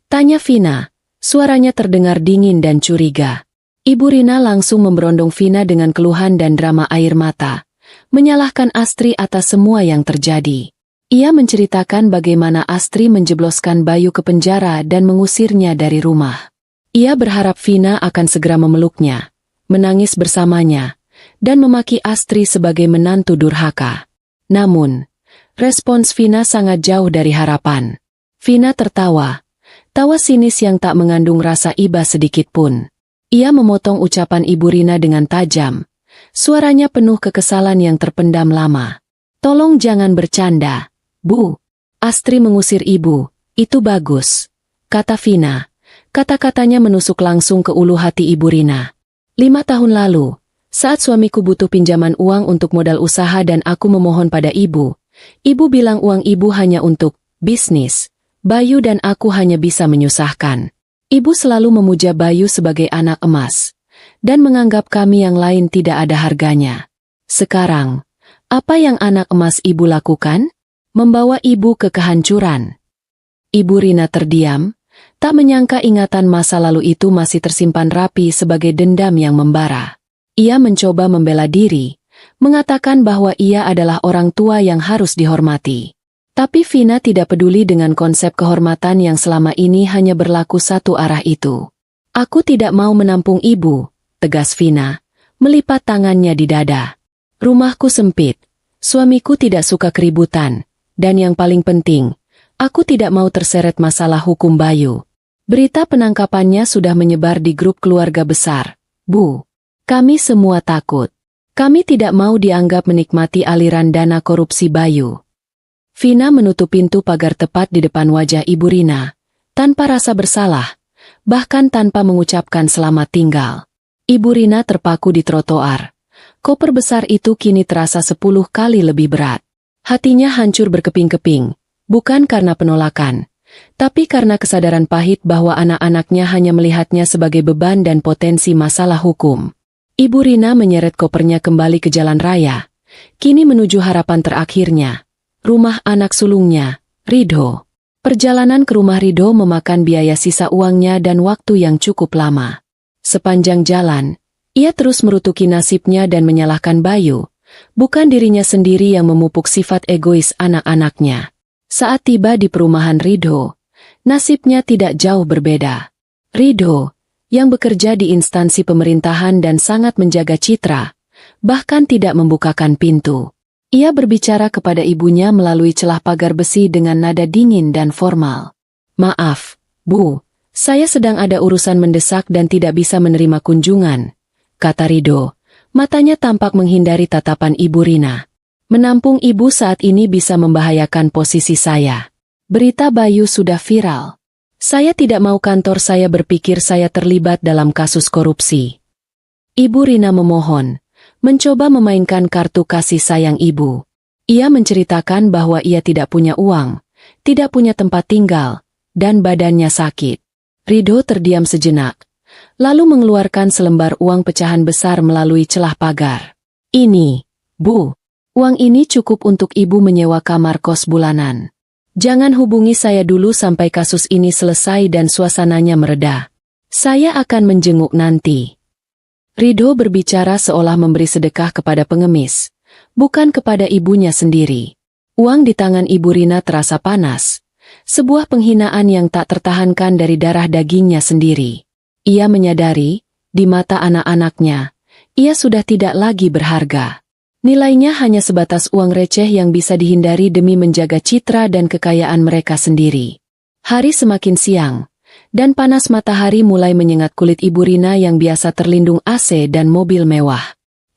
tanya Vina. Suaranya terdengar dingin dan curiga. Ibu Rina langsung memberondong Vina dengan keluhan dan drama air mata, menyalahkan Astri atas semua yang terjadi. Ia menceritakan bagaimana Astri menjebloskan Bayu ke penjara dan mengusirnya dari rumah. Ia berharap Vina akan segera memeluknya, menangis bersamanya, dan memaki Astri sebagai menantu durhaka. Namun, respons Vina sangat jauh dari harapan. Vina tertawa, tawa sinis yang tak mengandung rasa iba sedikit pun. Ia memotong ucapan Ibu Rina dengan tajam. Suaranya penuh kekesalan yang terpendam lama. "Tolong jangan bercanda, Bu." "Astri mengusir ibu, itu bagus," kata Vina. Kata-katanya menusuk langsung ke ulu hati Ibu Rina. 5 tahun lalu, saat suamiku butuh pinjaman uang untuk modal usaha dan aku memohon pada ibu bilang uang ibu hanya untuk bisnis. Bayu dan aku hanya bisa menyusahkan. Ibu selalu memuja Bayu sebagai anak emas, dan menganggap kami yang lain tidak ada harganya. Sekarang, apa yang anak emas ibu lakukan? Membawa ibu ke kehancuran. Ibu Rina terdiam, tak menyangka ingatan masa lalu itu masih tersimpan rapi sebagai dendam yang membara. Ia mencoba membela diri, mengatakan bahwa ia adalah orang tua yang harus dihormati. Tapi Vina tidak peduli dengan konsep kehormatan yang selama ini hanya berlaku satu arah itu. "Aku tidak mau menampung ibu," tegas Vina, melipat tangannya di dada. "Rumahku sempit, suamiku tidak suka keributan, dan yang paling penting, aku tidak mau terseret masalah hukum Bayu." Berita penangkapannya sudah menyebar di grup keluarga besar. "Bu, kami semua takut. Kami tidak mau dianggap menikmati aliran dana korupsi Bayu. Vina menutup pintu pagar tepat di depan wajah Ibu Rina, tanpa rasa bersalah, bahkan tanpa mengucapkan selamat tinggal. Ibu Rina terpaku di trotoar. Koper besar itu kini terasa 10 kali lebih berat. Hatinya hancur berkeping-keping, bukan karena penolakan, tapi karena kesadaran pahit bahwa anak-anaknya hanya melihatnya sebagai beban dan potensi masalah hukum. Ibu Rina menyeret kopernya kembali ke jalan raya, kini menuju harapan terakhirnya, rumah anak sulungnya, Ridho. Perjalanan ke rumah Ridho memakan biaya sisa uangnya dan waktu yang cukup lama. Sepanjang jalan, ia terus merutuki nasibnya dan menyalahkan Bayu, bukan dirinya sendiri yang memupuk sifat egois anak-anaknya. Saat tiba di perumahan Ridho, nasibnya tidak jauh berbeda. Ridho, yang bekerja di instansi pemerintahan dan sangat menjaga citra, bahkan tidak membukakan pintu. Ia berbicara kepada ibunya melalui celah pagar besi dengan nada dingin dan formal. "Maaf, Bu, saya sedang ada urusan mendesak dan tidak bisa menerima kunjungan," kata Ridho. Matanya tampak menghindari tatapan Ibu Rina. "Menampung ibu saat ini bisa membahayakan posisi saya. Berita Bayu sudah viral. Saya tidak mau kantor saya berpikir saya terlibat dalam kasus korupsi." Ibu Rina memohon, mencoba memainkan kartu kasih sayang ibu. Ia menceritakan bahwa ia tidak punya uang, tidak punya tempat tinggal, dan badannya sakit. Ridho terdiam sejenak, lalu mengeluarkan selembar uang pecahan besar melalui celah pagar. "Ini, Bu, uang ini cukup untuk ibu menyewa kamar kos bulanan. Jangan hubungi saya dulu sampai kasus ini selesai dan suasananya mereda. Saya akan menjenguk nanti." Ridho berbicara seolah memberi sedekah kepada pengemis, bukan kepada ibunya sendiri. Uang di tangan Ibu Rina terasa panas, sebuah penghinaan yang tak tertahankan dari darah dagingnya sendiri. Ia menyadari, di mata anak-anaknya, ia sudah tidak lagi berharga. Nilainya hanya sebatas uang receh yang bisa dihindari demi menjaga citra dan kekayaan mereka sendiri. Hari semakin siang, dan panas matahari mulai menyengat kulit Ibu Rina yang biasa terlindung AC dan mobil mewah.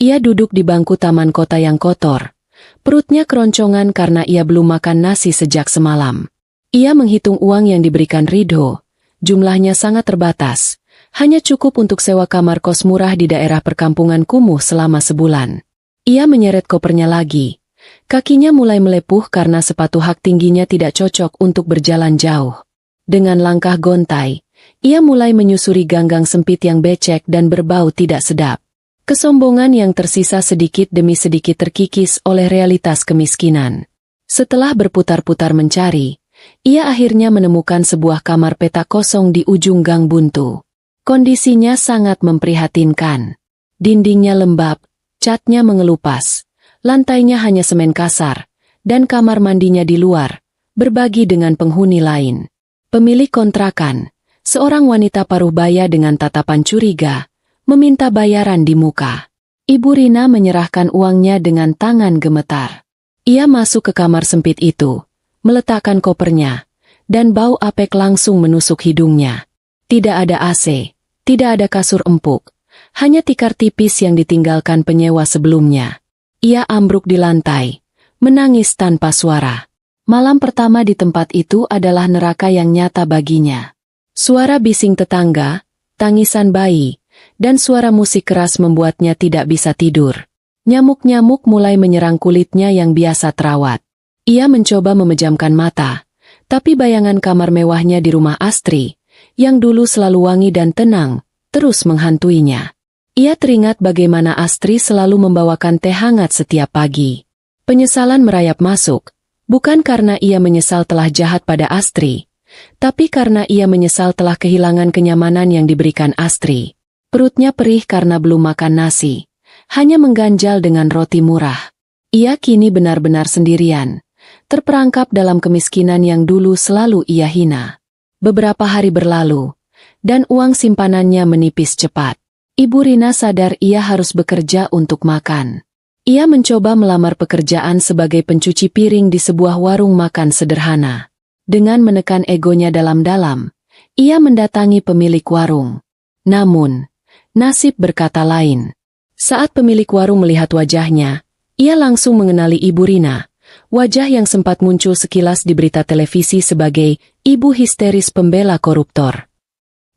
Ia duduk di bangku taman kota yang kotor. Perutnya keroncongan karena ia belum makan nasi sejak semalam. Ia menghitung uang yang diberikan Ridho. Jumlahnya sangat terbatas, hanya cukup untuk sewa kamar kos murah di daerah perkampungan kumuh selama sebulan. Ia menyeret kopernya lagi. Kakinya mulai melepuh karena sepatu hak tingginya tidak cocok untuk berjalan jauh. Dengan langkah gontai, ia mulai menyusuri ganggang sempit yang becek dan berbau tidak sedap. Kesombongan yang tersisa sedikit demi sedikit terkikis oleh realitas kemiskinan. Setelah berputar-putar mencari, ia akhirnya menemukan sebuah kamar petak kosong di ujung gang buntu. Kondisinya sangat memprihatinkan. Dindingnya lembab, catnya mengelupas, lantainya hanya semen kasar, dan kamar mandinya di luar, berbagi dengan penghuni lain. Pemilik kontrakan, seorang wanita paruh baya dengan tatapan curiga, meminta bayaran di muka. Ibu Rina menyerahkan uangnya dengan tangan gemetar. Ia masuk ke kamar sempit itu, meletakkan kopernya, dan bau apek langsung menusuk hidungnya. Tidak ada AC, tidak ada kasur empuk, hanya tikar tipis yang ditinggalkan penyewa sebelumnya. Ia ambruk di lantai, menangis tanpa suara. Malam pertama di tempat itu adalah neraka yang nyata baginya. Suara bising tetangga, tangisan bayi, dan suara musik keras membuatnya tidak bisa tidur. Nyamuk-nyamuk mulai menyerang kulitnya yang biasa terawat. Ia mencoba memejamkan mata, tapi bayangan kamar mewahnya di rumah Astri, yang dulu selalu wangi dan tenang, terus menghantuinya. Ia teringat bagaimana Astri selalu membawakan teh hangat setiap pagi. Penyesalan merayap masuk, bukan karena ia menyesal telah jahat pada Astri, tapi karena ia menyesal telah kehilangan kenyamanan yang diberikan Astri. Perutnya perih karena belum makan nasi, hanya mengganjal dengan roti murah. Ia kini benar-benar sendirian, terperangkap dalam kemiskinan yang dulu selalu ia hina. Beberapa hari berlalu, dan uang simpanannya menipis cepat. Ibu Rina sadar ia harus bekerja untuk makan. Ia mencoba melamar pekerjaan sebagai pencuci piring di sebuah warung makan sederhana. Dengan menekan egonya dalam-dalam, ia mendatangi pemilik warung. Namun, nasib berkata lain. Saat pemilik warung melihat wajahnya, ia langsung mengenali Ibu Rina, wajah yang sempat muncul sekilas di berita televisi sebagai ibu histeris pembela koruptor.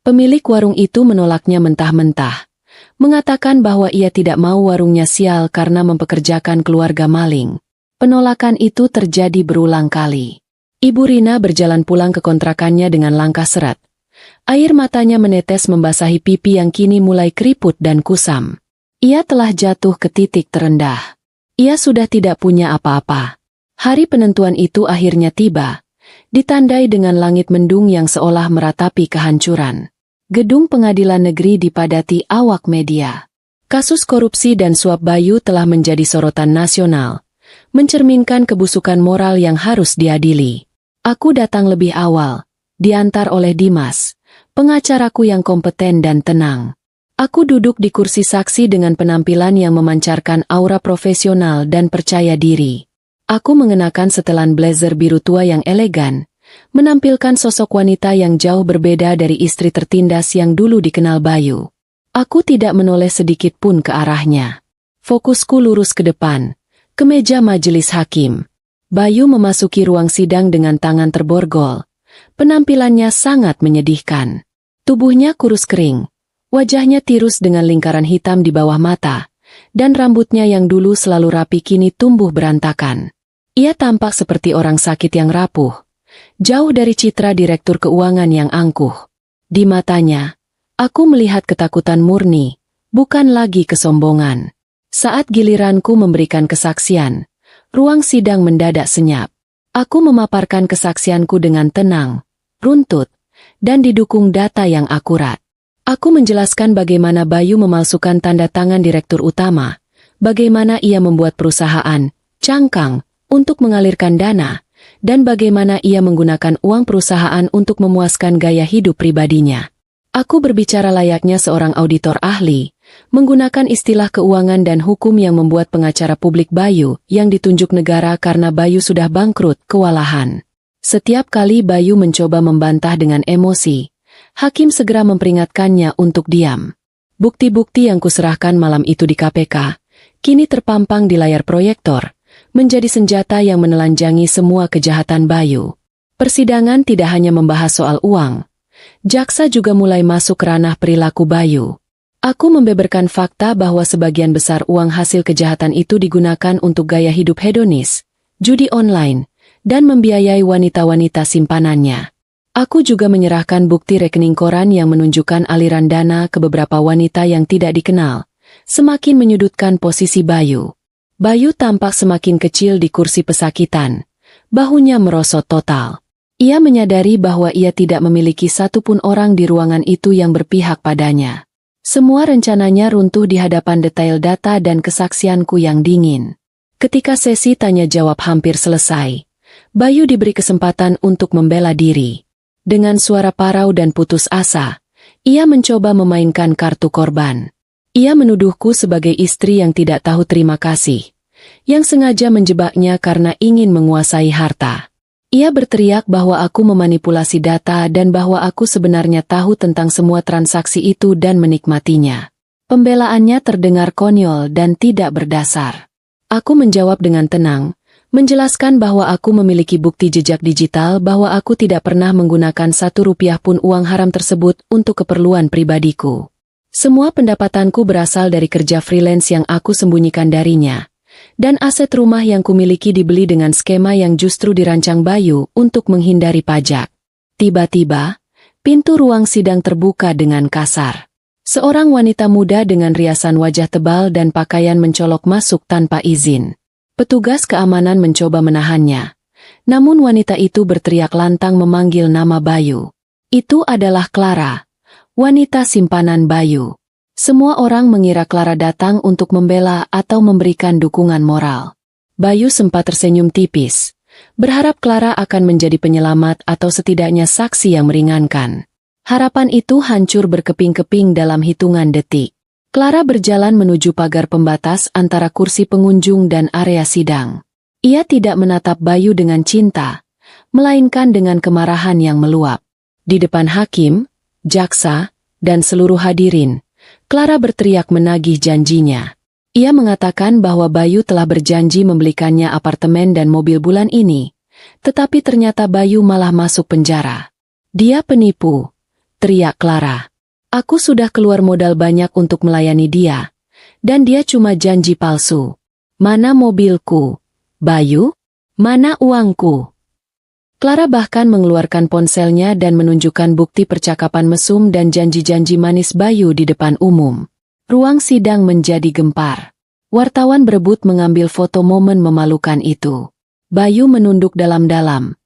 Pemilik warung itu menolaknya mentah-mentah, mengatakan bahwa ia tidak mau warungnya sial karena mempekerjakan keluarga maling. Penolakan itu terjadi berulang kali. Ibu Rina berjalan pulang ke kontrakannya dengan langkah seret. Air matanya menetes membasahi pipi yang kini mulai keriput dan kusam. Ia telah jatuh ke titik terendah. Ia sudah tidak punya apa-apa. Hari penentuan itu akhirnya tiba, ditandai dengan langit mendung yang seolah meratapi kehancuran. Gedung pengadilan negeri dipadati awak media. Kasus korupsi dan suap Bayu telah menjadi sorotan nasional, mencerminkan kebusukan moral yang harus diadili. Aku datang lebih awal, diantar oleh Dimas, pengacaraku yang kompeten dan tenang. Aku duduk di kursi saksi dengan penampilan yang memancarkan aura profesional dan percaya diri. Aku mengenakan setelan blazer biru tua yang elegan, menampilkan sosok wanita yang jauh berbeda dari istri tertindas yang dulu dikenal Bayu. Aku tidak menoleh sedikit pun ke arahnya. Fokusku lurus ke depan, ke meja majelis hakim. Bayu memasuki ruang sidang dengan tangan terborgol. Penampilannya sangat menyedihkan. Tubuhnya kurus kering, wajahnya tirus dengan lingkaran hitam di bawah mata, dan rambutnya yang dulu selalu rapi kini tumbuh berantakan. Ia tampak seperti orang sakit yang rapuh, jauh dari citra direktur keuangan yang angkuh. Di matanya, aku melihat ketakutan murni, bukan lagi kesombongan. Saat giliranku memberikan kesaksian, ruang sidang mendadak senyap. Aku memaparkan kesaksianku dengan tenang, runtut, dan didukung data yang akurat. Aku menjelaskan bagaimana Bayu memalsukan tanda tangan direktur utama, bagaimana ia membuat perusahaan cangkang untuk mengalirkan dana, dan bagaimana ia menggunakan uang perusahaan untuk memuaskan gaya hidup pribadinya. Aku berbicara layaknya seorang auditor ahli, menggunakan istilah keuangan dan hukum yang membuat pengacara publik Bayu yang ditunjuk negara karena Bayu sudah bangkrut kewalahan. Setiap kali Bayu mencoba membantah dengan emosi, hakim segera memperingatkannya untuk diam. Bukti-bukti yang kuserahkan malam itu di KPK, kini terpampang di layar proyektor, menjadi senjata yang menelanjangi semua kejahatan Bayu. Persidangan tidak hanya membahas soal uang, jaksa juga mulai masuk ranah perilaku Bayu. Aku membeberkan fakta bahwa sebagian besar uang hasil kejahatan itu digunakan untuk gaya hidup hedonis, judi online, dan membiayai wanita-wanita simpanannya. Aku juga menyerahkan bukti rekening koran yang menunjukkan aliran dana ke beberapa wanita yang tidak dikenal, semakin menyudutkan posisi Bayu. Bayu tampak semakin kecil di kursi pesakitan, bahunya merosot total. Ia menyadari bahwa ia tidak memiliki satupun orang di ruangan itu yang berpihak padanya. Semua rencananya runtuh di hadapan detail data dan kesaksianku yang dingin. Ketika sesi tanya jawab hampir selesai, Bayu diberi kesempatan untuk membela diri. Dengan suara parau dan putus asa, ia mencoba memainkan kartu korban. Ia menuduhku sebagai istri yang tidak tahu terima kasih, yang sengaja menjebaknya karena ingin menguasai harta. Ia berteriak bahwa aku memanipulasi data dan bahwa aku sebenarnya tahu tentang semua transaksi itu dan menikmatinya. Pembelaannya terdengar konyol dan tidak berdasar. Aku menjawab dengan tenang, menjelaskan bahwa aku memiliki bukti jejak digital bahwa aku tidak pernah menggunakan 1 rupiah pun uang haram tersebut untuk keperluan pribadiku. Semua pendapatanku berasal dari kerja freelance yang aku sembunyikan darinya. Dan aset rumah yang kumiliki dibeli dengan skema yang justru dirancang Bayu untuk menghindari pajak. Tiba-tiba, pintu ruang sidang terbuka dengan kasar. Seorang wanita muda dengan riasan wajah tebal dan pakaian mencolok masuk tanpa izin. Petugas keamanan mencoba menahannya. Namun wanita itu berteriak lantang memanggil nama Bayu. Itu adalah Clara, wanita simpanan Bayu. Semua orang mengira Clara datang untuk membela atau memberikan dukungan moral. Bayu sempat tersenyum tipis, berharap Clara akan menjadi penyelamat atau setidaknya saksi yang meringankan. Harapan itu hancur berkeping-keping dalam hitungan detik. Clara berjalan menuju pagar pembatas antara kursi pengunjung dan area sidang. Ia tidak menatap Bayu dengan cinta, melainkan dengan kemarahan yang meluap. Di depan hakim, jaksa, dan seluruh hadirin, Clara berteriak menagih janjinya. Ia mengatakan bahwa Bayu telah berjanji membelikannya apartemen dan mobil bulan ini, tetapi ternyata Bayu malah masuk penjara. Dia penipu, teriak Clara. Aku sudah keluar modal banyak untuk melayani dia, dan dia cuma janji palsu. Mana mobilku? Bayu? Mana uangku? Clara bahkan mengeluarkan ponselnya dan menunjukkan bukti percakapan mesum dan janji-janji manis Bayu di depan umum. Ruang sidang menjadi gempar. Wartawan berebut mengambil foto momen memalukan itu. Bayu menunduk dalam-dalam.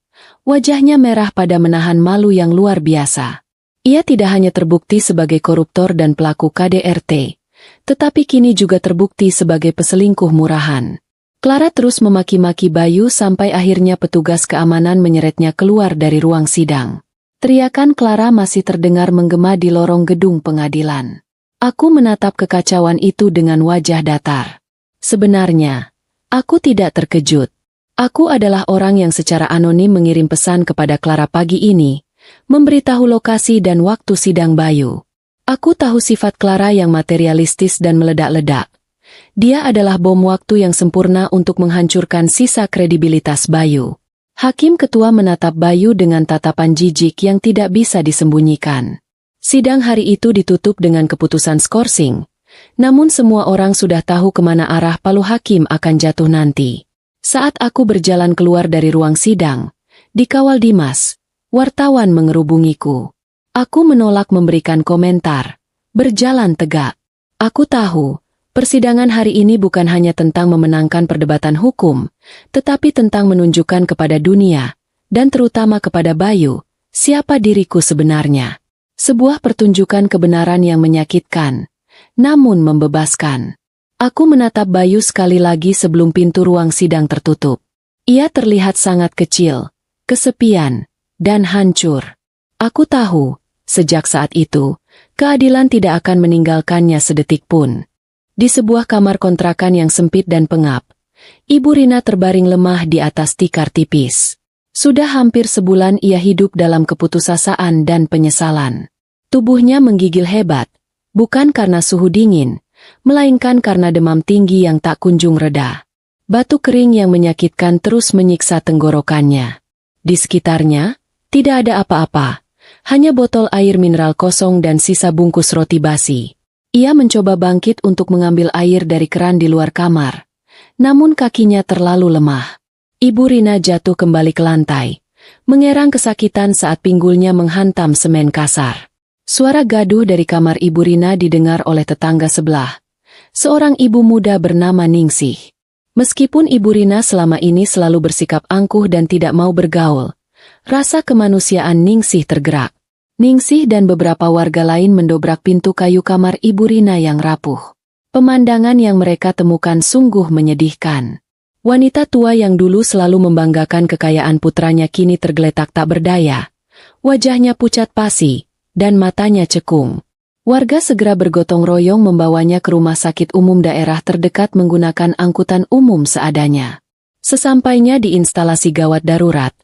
Wajahnya merah pada menahan malu yang luar biasa. Ia tidak hanya terbukti sebagai koruptor dan pelaku KDRT, tetapi kini juga terbukti sebagai peselingkuh murahan. Clara terus memaki-maki Bayu sampai akhirnya petugas keamanan menyeretnya keluar dari ruang sidang. Teriakan Clara masih terdengar menggema di lorong gedung pengadilan. Aku menatap kekacauan itu dengan wajah datar. Sebenarnya, aku tidak terkejut. Aku adalah orang yang secara anonim mengirim pesan kepada Clara pagi ini, memberitahu lokasi dan waktu sidang Bayu. Aku tahu sifat Clara yang materialistis dan meledak-ledak. Dia adalah bom waktu yang sempurna untuk menghancurkan sisa kredibilitas Bayu. Hakim ketua menatap Bayu dengan tatapan jijik yang tidak bisa disembunyikan. Sidang hari itu ditutup dengan keputusan skorsing, namun semua orang sudah tahu kemana arah palu hakim akan jatuh nanti. Saat aku berjalan keluar dari ruang sidang, dikawal Dimas, wartawan mengerubungiku. Aku menolak memberikan komentar, berjalan tegak. Aku tahu, persidangan hari ini bukan hanya tentang memenangkan perdebatan hukum, tetapi tentang menunjukkan kepada dunia, dan terutama kepada Bayu, siapa diriku sebenarnya. Sebuah pertunjukan kebenaran yang menyakitkan, namun membebaskan. Aku menatap Bayu sekali lagi sebelum pintu ruang sidang tertutup. Ia terlihat sangat kecil, kesepian, dan hancur. Aku tahu, sejak saat itu, keadilan tidak akan meninggalkannya sedetik pun. Di sebuah kamar kontrakan yang sempit dan pengap, Ibu Rina terbaring lemah di atas tikar tipis. Sudah hampir sebulan ia hidup dalam keputusasaan dan penyesalan. Tubuhnya menggigil hebat, bukan karena suhu dingin, melainkan karena demam tinggi yang tak kunjung reda. Batu kering yang menyakitkan terus menyiksa tenggorokannya. Di sekitarnya, tidak ada apa-apa, hanya botol air mineral kosong dan sisa bungkus roti basi. Ia mencoba bangkit untuk mengambil air dari keran di luar kamar, namun kakinya terlalu lemah. Ibu Rina jatuh kembali ke lantai, mengerang kesakitan saat pinggulnya menghantam semen kasar. Suara gaduh dari kamar Ibu Rina didengar oleh tetangga sebelah, seorang ibu muda bernama Ningsih. Meskipun Ibu Rina selama ini selalu bersikap angkuh dan tidak mau bergaul, rasa kemanusiaan Ningsih tergerak. Ningsih dan beberapa warga lain mendobrak pintu kayu kamar Ibu Rina yang rapuh. Pemandangan yang mereka temukan sungguh menyedihkan. Wanita tua yang dulu selalu membanggakan kekayaan putranya kini tergeletak tak berdaya. Wajahnya pucat pasi, dan matanya cekung. Warga segera bergotong royong membawanya ke rumah sakit umum daerah terdekat menggunakan angkutan umum seadanya. Sesampainya di instalasi gawat darurat,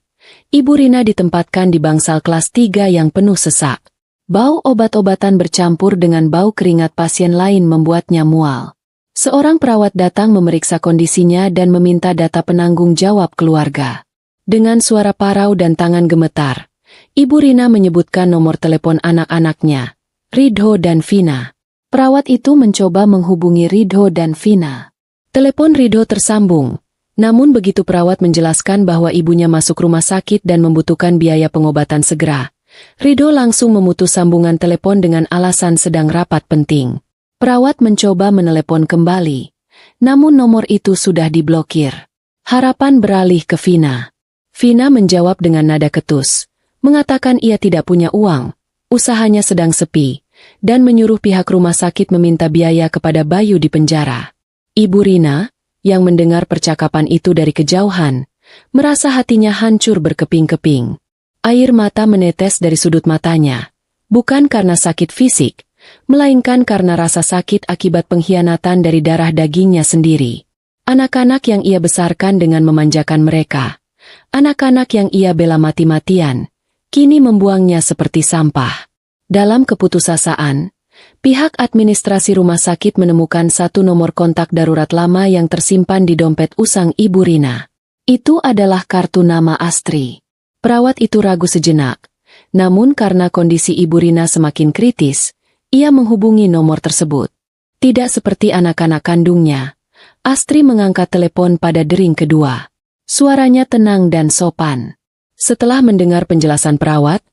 Ibu Rina ditempatkan di bangsal kelas 3 yang penuh sesak. Bau obat-obatan bercampur dengan bau keringat pasien lain membuatnya mual. Seorang perawat datang memeriksa kondisinya dan meminta data penanggung jawab keluarga. Dengan suara parau dan tangan gemetar, Ibu Rina menyebutkan nomor telepon anak-anaknya, Ridho dan Vina. Perawat itu mencoba menghubungi Ridho dan Vina. Telepon Ridho tersambung. Namun begitu perawat menjelaskan bahwa ibunya masuk rumah sakit dan membutuhkan biaya pengobatan segera, Ridho langsung memutus sambungan telepon dengan alasan sedang rapat penting. Perawat mencoba menelepon kembali, namun nomor itu sudah diblokir. Harapan beralih ke Vina. Vina menjawab dengan nada ketus, mengatakan ia tidak punya uang, usahanya sedang sepi, dan menyuruh pihak rumah sakit meminta biaya kepada Bayu di penjara. Ibu Rina, yang mendengar percakapan itu dari kejauhan, merasa hatinya hancur berkeping-keping. Air mata menetes dari sudut matanya, bukan karena sakit fisik, melainkan karena rasa sakit akibat pengkhianatan dari darah dagingnya sendiri. Anak-anak yang ia besarkan dengan memanjakan mereka, anak-anak yang ia bela mati-matian, kini membuangnya seperti sampah. Dalam keputusasaan, pihak administrasi rumah sakit menemukan satu nomor kontak darurat lama yang tersimpan di dompet usang Ibu Rina. Itu adalah kartu nama Astri. Perawat itu ragu sejenak, namun karena kondisi Ibu Rina semakin kritis, ia menghubungi nomor tersebut. Tidak seperti anak-anak kandungnya, Astri mengangkat telepon pada dering kedua. Suaranya tenang dan sopan. Setelah mendengar penjelasan perawat,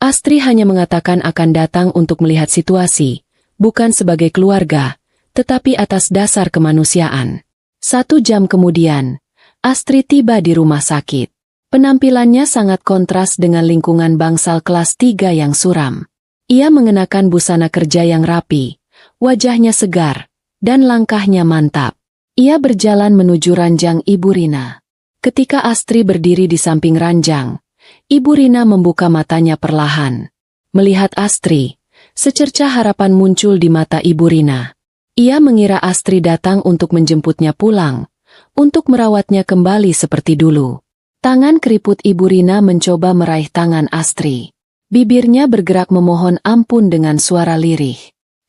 Astri hanya mengatakan akan datang untuk melihat situasi, bukan sebagai keluarga, tetapi atas dasar kemanusiaan. 1 jam kemudian, Astri tiba di rumah sakit. Penampilannya sangat kontras dengan lingkungan bangsal kelas 3 yang suram. Ia mengenakan busana kerja yang rapi, wajahnya segar, dan langkahnya mantap. Ia berjalan menuju ranjang Ibu Rina. Ketika Astri berdiri di samping ranjang, Ibu Rina membuka matanya perlahan. Melihat Astri, secercah harapan muncul di mata Ibu Rina. Ia mengira Astri datang untuk menjemputnya pulang, untuk merawatnya kembali seperti dulu. Tangan keriput Ibu Rina mencoba meraih tangan Astri. Bibirnya bergerak memohon ampun dengan suara lirih.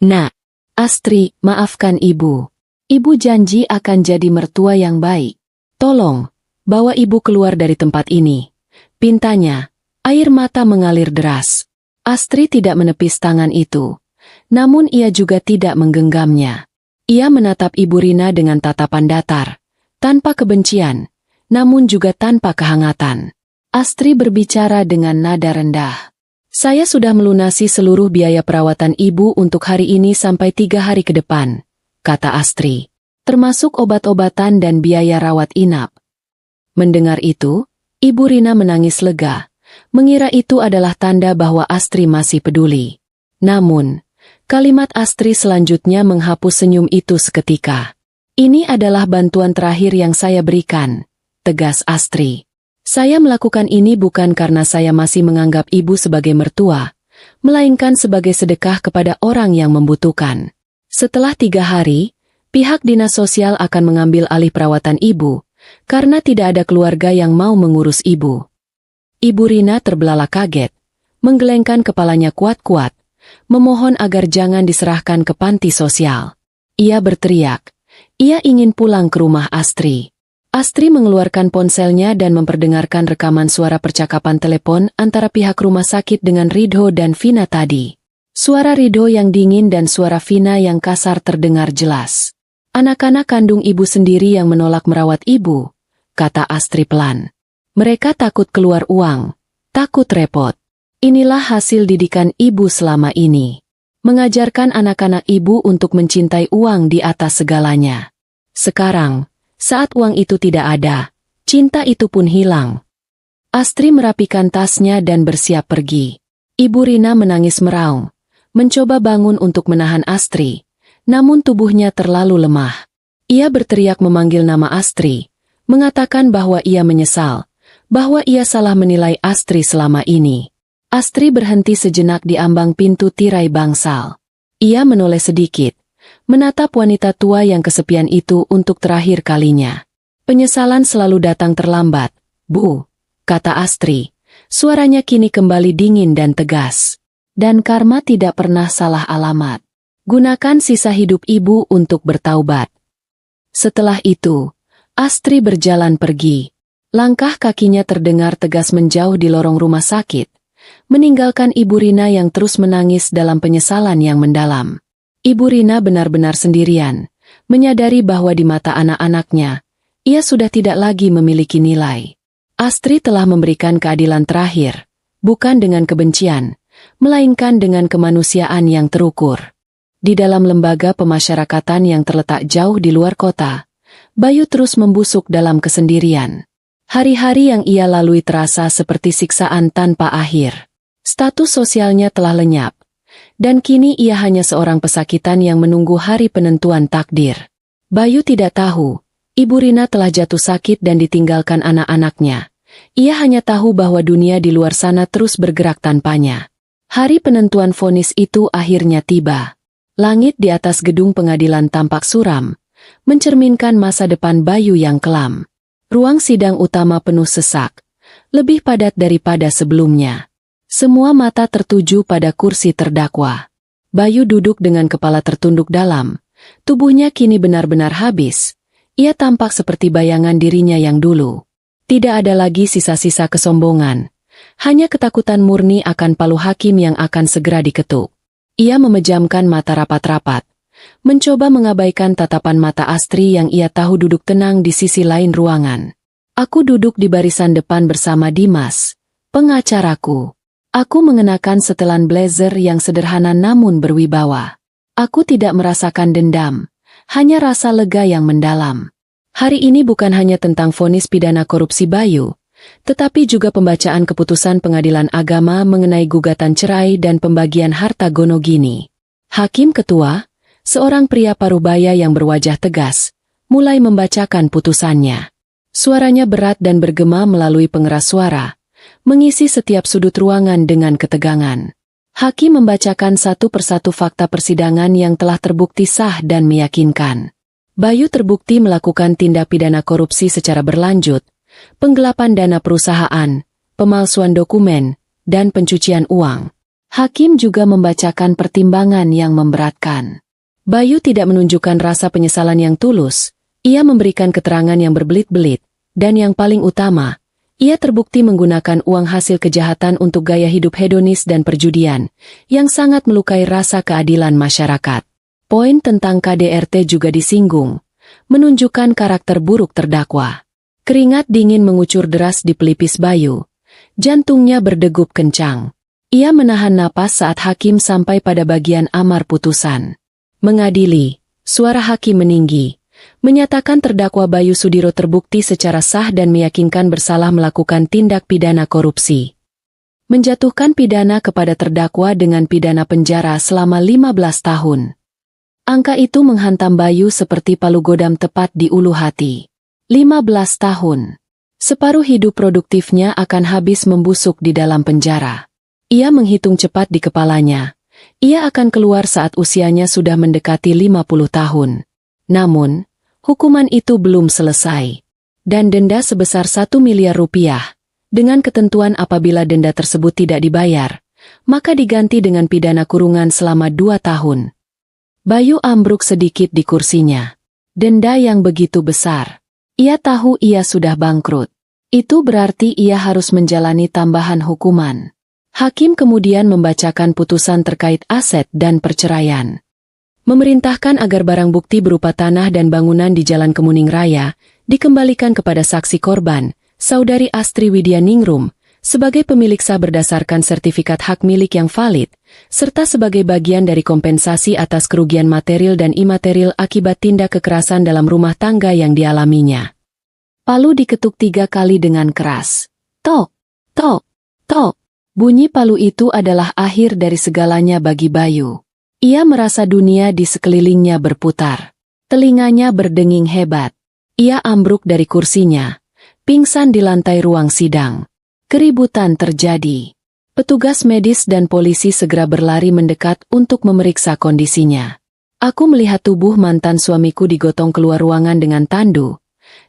"Nak, Astri, maafkan Ibu. Ibu janji akan jadi mertua yang baik. Tolong, bawa Ibu keluar dari tempat ini," pintanya. Air mata mengalir deras. Astri tidak menepis tangan itu, namun ia juga tidak menggenggamnya. Ia menatap Ibu Rina dengan tatapan datar, tanpa kebencian, namun juga tanpa kehangatan. Astri berbicara dengan nada rendah. "Saya sudah melunasi seluruh biaya perawatan Ibu untuk hari ini sampai 3 hari ke depan," kata Astri, "termasuk obat-obatan dan biaya rawat inap." Mendengar itu, Ibu Rina menangis lega, mengira itu adalah tanda bahwa Astri masih peduli. Namun, kalimat Astri selanjutnya menghapus senyum itu seketika. "Ini adalah bantuan terakhir yang saya berikan," tegas Astri. "Saya melakukan ini bukan karena saya masih menganggap Ibu sebagai mertua, melainkan sebagai sedekah kepada orang yang membutuhkan. Setelah 3 hari, pihak dinas sosial akan mengambil alih perawatan Ibu, karena tidak ada keluarga yang mau mengurus Ibu." Ibu Rina terbelalak kaget, menggelengkan kepalanya kuat-kuat, memohon agar jangan diserahkan ke panti sosial. Ia berteriak, ia ingin pulang ke rumah Astri. Astri mengeluarkan ponselnya dan memperdengarkan rekaman suara percakapan telepon antara pihak rumah sakit dengan Ridho dan Vina tadi. Suara Ridho yang dingin dan suara Vina yang kasar terdengar jelas. "Anak-anak kandung Ibu sendiri yang menolak merawat Ibu," kata Astri pelan. "Mereka takut keluar uang, takut repot. Inilah hasil didikan Ibu selama ini. Mengajarkan anak-anak Ibu untuk mencintai uang di atas segalanya. Sekarang, saat uang itu tidak ada, cinta itu pun hilang." Astri merapikan tasnya dan bersiap pergi. Ibu Rina menangis meraung, mencoba bangun untuk menahan Astri, namun tubuhnya terlalu lemah. Ia berteriak memanggil nama Astri, mengatakan bahwa ia menyesal, bahwa ia salah menilai Astri selama ini. Astri berhenti sejenak di ambang pintu tirai bangsal. Ia menoleh sedikit, menatap wanita tua yang kesepian itu untuk terakhir kalinya. "Penyesalan selalu datang terlambat, Bu," kata Astri. Suaranya kini kembali dingin dan tegas. "Dan karma tidak pernah salah alamat. Gunakan sisa hidup Ibu untuk bertaubat." Setelah itu, Astri berjalan pergi. Langkah kakinya terdengar tegas menjauh di lorong rumah sakit, meninggalkan Ibu Rina yang terus menangis dalam penyesalan yang mendalam. Ibu Rina benar-benar sendirian, menyadari bahwa di mata anak-anaknya, ia sudah tidak lagi memiliki nilai. Astri telah memberikan keadilan terakhir, bukan dengan kebencian, melainkan dengan kemanusiaan yang terukur. Di dalam lembaga pemasyarakatan yang terletak jauh di luar kota, Bayu terus membusuk dalam kesendirian. Hari-hari yang ia lalui terasa seperti siksaan tanpa akhir. Status sosialnya telah lenyap, dan kini ia hanya seorang pesakitan yang menunggu hari penentuan takdir. Bayu tidak tahu, Ibu Rina telah jatuh sakit dan ditinggalkan anak-anaknya. Ia hanya tahu bahwa dunia di luar sana terus bergerak tanpanya. Hari penentuan vonis itu akhirnya tiba. Langit di atas gedung pengadilan tampak suram, mencerminkan masa depan Bayu yang kelam. Ruang sidang utama penuh sesak, lebih padat daripada sebelumnya. Semua mata tertuju pada kursi terdakwa. Bayu duduk dengan kepala tertunduk dalam. Tubuhnya kini benar-benar habis. Ia tampak seperti bayangan dirinya yang dulu. Tidak ada lagi sisa-sisa kesombongan. Hanya ketakutan murni akan palu hakim yang akan segera diketuk. Ia memejamkan mata rapat-rapat. Mencoba mengabaikan tatapan mata Astri yang ia tahu duduk tenang di sisi lain ruangan. Aku duduk di barisan depan bersama Dimas, pengacaraku. Aku mengenakan setelan blazer yang sederhana namun berwibawa. Aku tidak merasakan dendam, hanya rasa lega yang mendalam. Hari ini bukan hanya tentang vonis pidana korupsi Bayu, tetapi juga pembacaan keputusan pengadilan agama mengenai gugatan cerai dan pembagian harta Gonogini. Hakim Ketua, seorang pria parubaya yang berwajah tegas, mulai membacakan putusannya. Suaranya berat dan bergema melalui pengeras suara, mengisi setiap sudut ruangan dengan ketegangan. Hakim membacakan satu persatu fakta persidangan yang telah terbukti sah dan meyakinkan. Bayu terbukti melakukan tindak pidana korupsi secara berlanjut, penggelapan dana perusahaan, pemalsuan dokumen, dan pencucian uang. Hakim juga membacakan pertimbangan yang memberatkan. Bayu tidak menunjukkan rasa penyesalan yang tulus, ia memberikan keterangan yang berbelit-belit, dan yang paling utama, ia terbukti menggunakan uang hasil kejahatan untuk gaya hidup hedonis dan perjudian, yang sangat melukai rasa keadilan masyarakat. Poin tentang KDRT juga disinggung, menunjukkan karakter buruk terdakwa. Keringat dingin mengucur deras di pelipis Bayu. Jantungnya berdegup kencang. Ia menahan napas saat hakim sampai pada bagian amar putusan. Mengadili, suara hakim meninggi, menyatakan terdakwa Bayu Sudiro terbukti secara sah dan meyakinkan bersalah melakukan tindak pidana korupsi. Menjatuhkan pidana kepada terdakwa dengan pidana penjara selama 15 tahun. Angka itu menghantam Bayu seperti palu godam tepat di ulu hati. 15 tahun. Separuh hidup produktifnya akan habis membusuk di dalam penjara. Ia menghitung cepat di kepalanya. Ia akan keluar saat usianya sudah mendekati 50 tahun. Namun, hukuman itu belum selesai. Dan denda sebesar 1 miliar rupiah, dengan ketentuan apabila denda tersebut tidak dibayar, maka diganti dengan pidana kurungan selama 2 tahun. Bayu ambruk sedikit di kursinya. Denda yang begitu besar. Ia tahu ia sudah bangkrut. Itu berarti ia harus menjalani tambahan hukuman. Hakim kemudian membacakan putusan terkait aset dan perceraian. Memerintahkan agar barang bukti berupa tanah dan bangunan di Jalan Kemuning Raya dikembalikan kepada saksi korban, Saudari Astri Widyaningrum, sebagai pemilik sah berdasarkan sertifikat hak milik yang valid, serta sebagai bagian dari kompensasi atas kerugian material dan imaterial akibat tindak kekerasan dalam rumah tangga yang dialaminya. Palu diketuk 3 kali dengan keras. Tok, tok, tok. Bunyi palu itu adalah akhir dari segalanya bagi Bayu. Ia merasa dunia di sekelilingnya berputar. Telinganya berdenging hebat. Ia ambruk dari kursinya, pingsan di lantai ruang sidang. Keributan terjadi. Petugas medis dan polisi segera berlari mendekat untuk memeriksa kondisinya. Aku melihat tubuh mantan suamiku digotong keluar ruangan dengan tandu,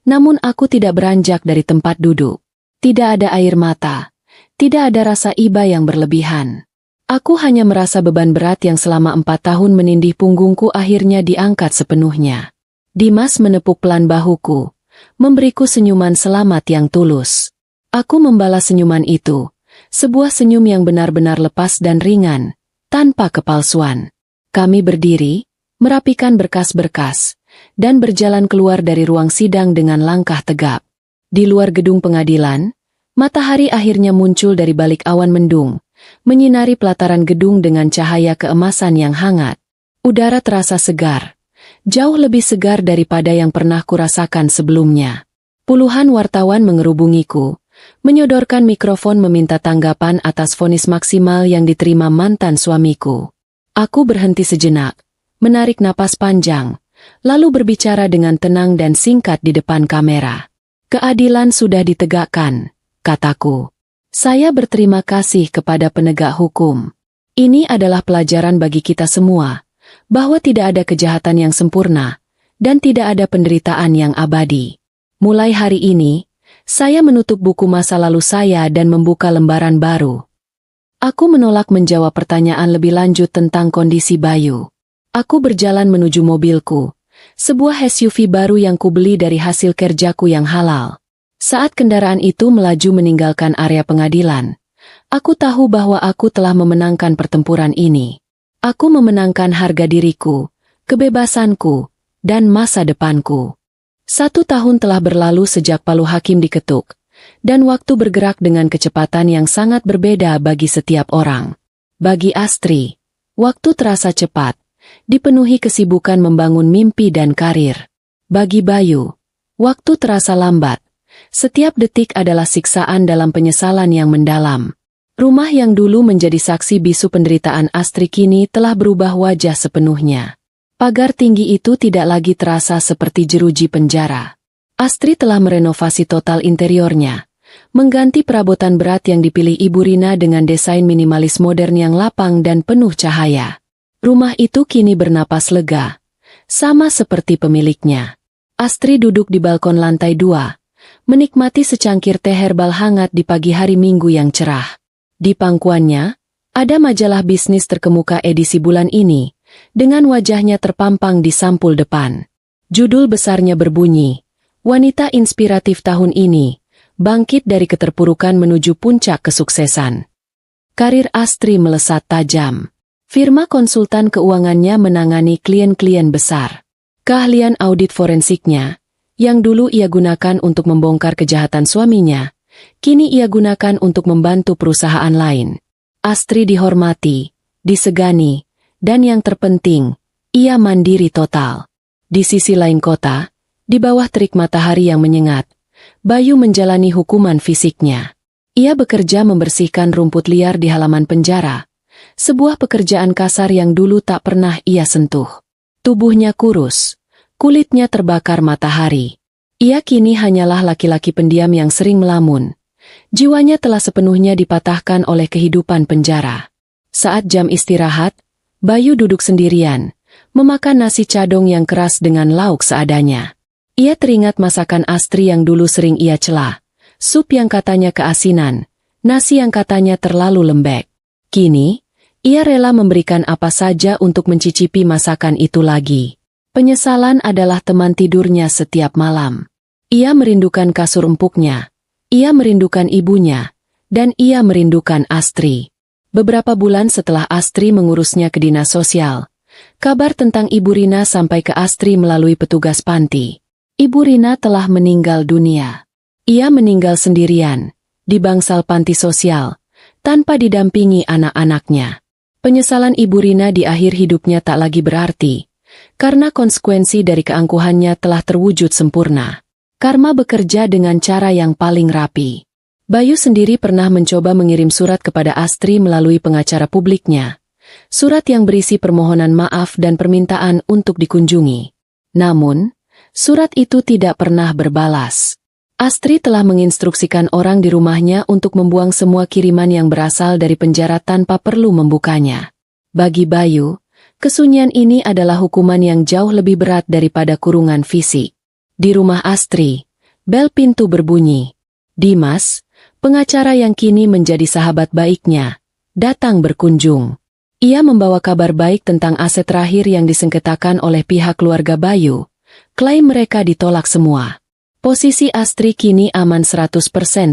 namun aku tidak beranjak dari tempat duduk. Tidak ada air mata, tidak ada rasa iba yang berlebihan. Aku hanya merasa beban berat yang selama 4 tahun menindih punggungku akhirnya diangkat sepenuhnya. Dimas menepuk pelan bahuku, memberiku senyuman selamat yang tulus. Aku membalas senyuman itu, sebuah senyum yang benar-benar lepas dan ringan, tanpa kepalsuan. Kami berdiri, merapikan berkas-berkas, dan berjalan keluar dari ruang sidang dengan langkah tegap. Di luar gedung pengadilan, matahari akhirnya muncul dari balik awan mendung, menyinari pelataran gedung dengan cahaya keemasan yang hangat. Udara terasa segar, jauh lebih segar daripada yang pernah kurasakan sebelumnya. Puluhan wartawan mengerubungiku, menyodorkan mikrofon meminta tanggapan atas vonis maksimal yang diterima mantan suamiku. Aku berhenti sejenak, menarik napas panjang, lalu berbicara dengan tenang dan singkat di depan kamera. Keadilan sudah ditegakkan, kataku. Saya berterima kasih kepada penegak hukum. Ini adalah pelajaran bagi kita semua, bahwa tidak ada kejahatan yang sempurna, dan tidak ada penderitaan yang abadi. Mulai hari ini, saya menutup buku masa lalu saya dan membuka lembaran baru. Aku menolak menjawab pertanyaan lebih lanjut tentang kondisi Bayu. Aku berjalan menuju mobilku, sebuah SUV baru yang kubeli dari hasil kerjaku yang halal. Saat kendaraan itu melaju meninggalkan area pengadilan, aku tahu bahwa aku telah memenangkan pertempuran ini. Aku memenangkan harga diriku, kebebasanku, dan masa depanku. 1 tahun telah berlalu sejak palu hakim diketuk, dan waktu bergerak dengan kecepatan yang sangat berbeda bagi setiap orang. Bagi Astri, waktu terasa cepat, dipenuhi kesibukan membangun mimpi dan karir. Bagi Bayu, waktu terasa lambat. Setiap detik adalah siksaan dalam penyesalan yang mendalam. Rumah yang dulu menjadi saksi bisu penderitaan Astri kini telah berubah wajah sepenuhnya. Pagar tinggi itu tidak lagi terasa seperti jeruji penjara. Astri telah merenovasi total interiornya, mengganti perabotan berat yang dipilih Ibu Rina dengan desain minimalis modern yang lapang dan penuh cahaya. Rumah itu kini bernapas lega, sama seperti pemiliknya. Astri duduk di balkon lantai 2, menikmati secangkir teh herbal hangat di pagi hari Minggu yang cerah. Di pangkuannya, ada majalah bisnis terkemuka edisi bulan ini, dengan wajahnya terpampang di sampul depan. Judul besarnya berbunyi, "Wanita Inspiratif Tahun Ini, Bangkit dari Keterpurukan Menuju Puncak Kesuksesan." Karir Astri melesat tajam. Firma konsultan keuangannya menangani klien-klien besar. Keahlian audit forensiknya, yang dulu ia gunakan untuk membongkar kejahatan suaminya, kini ia gunakan untuk membantu perusahaan lain. Astri dihormati, disegani, dan yang terpenting, ia mandiri total. Di sisi lain kota, di bawah terik matahari yang menyengat, Bayu menjalani hukuman fisiknya. Ia bekerja membersihkan rumput liar di halaman penjara, sebuah pekerjaan kasar yang dulu tak pernah ia sentuh. Tubuhnya kurus, kulitnya terbakar matahari. Ia kini hanyalah laki-laki pendiam yang sering melamun. Jiwanya telah sepenuhnya dipatahkan oleh kehidupan penjara. Saat jam istirahat, Bayu duduk sendirian, memakan nasi cadong yang keras dengan lauk seadanya. Ia teringat masakan Astri yang dulu sering ia cela, sup yang katanya keasinan, nasi yang katanya terlalu lembek. Kini, ia rela memberikan apa saja untuk mencicipi masakan itu lagi. Penyesalan adalah teman tidurnya setiap malam. Ia merindukan kasur empuknya, ia merindukan ibunya, dan ia merindukan Astri. Beberapa bulan setelah Astri mengurusnya ke dinas sosial, kabar tentang Ibu Rina sampai ke Astri melalui petugas panti. Ibu Rina telah meninggal dunia. Ia meninggal sendirian, di bangsal panti sosial, tanpa didampingi anak-anaknya. Penyesalan Ibu Rina di akhir hidupnya tak lagi berarti, karena konsekuensi dari keangkuhannya telah terwujud sempurna. Karma bekerja dengan cara yang paling rapi. Bayu sendiri pernah mencoba mengirim surat kepada Astri melalui pengacara publiknya. Surat yang berisi permohonan maaf dan permintaan untuk dikunjungi. Namun, surat itu tidak pernah berbalas. Astri telah menginstruksikan orang di rumahnya untuk membuang semua kiriman yang berasal dari penjara tanpa perlu membukanya. Bagi Bayu, kesunyian ini adalah hukuman yang jauh lebih berat daripada kurungan fisik. Di rumah Astri, bel pintu berbunyi. Dimas, pengacara yang kini menjadi sahabat baiknya, datang berkunjung. Ia membawa kabar baik tentang aset terakhir yang disengketakan oleh pihak keluarga Bayu. Klaim mereka ditolak semua. Posisi Astri kini aman 100%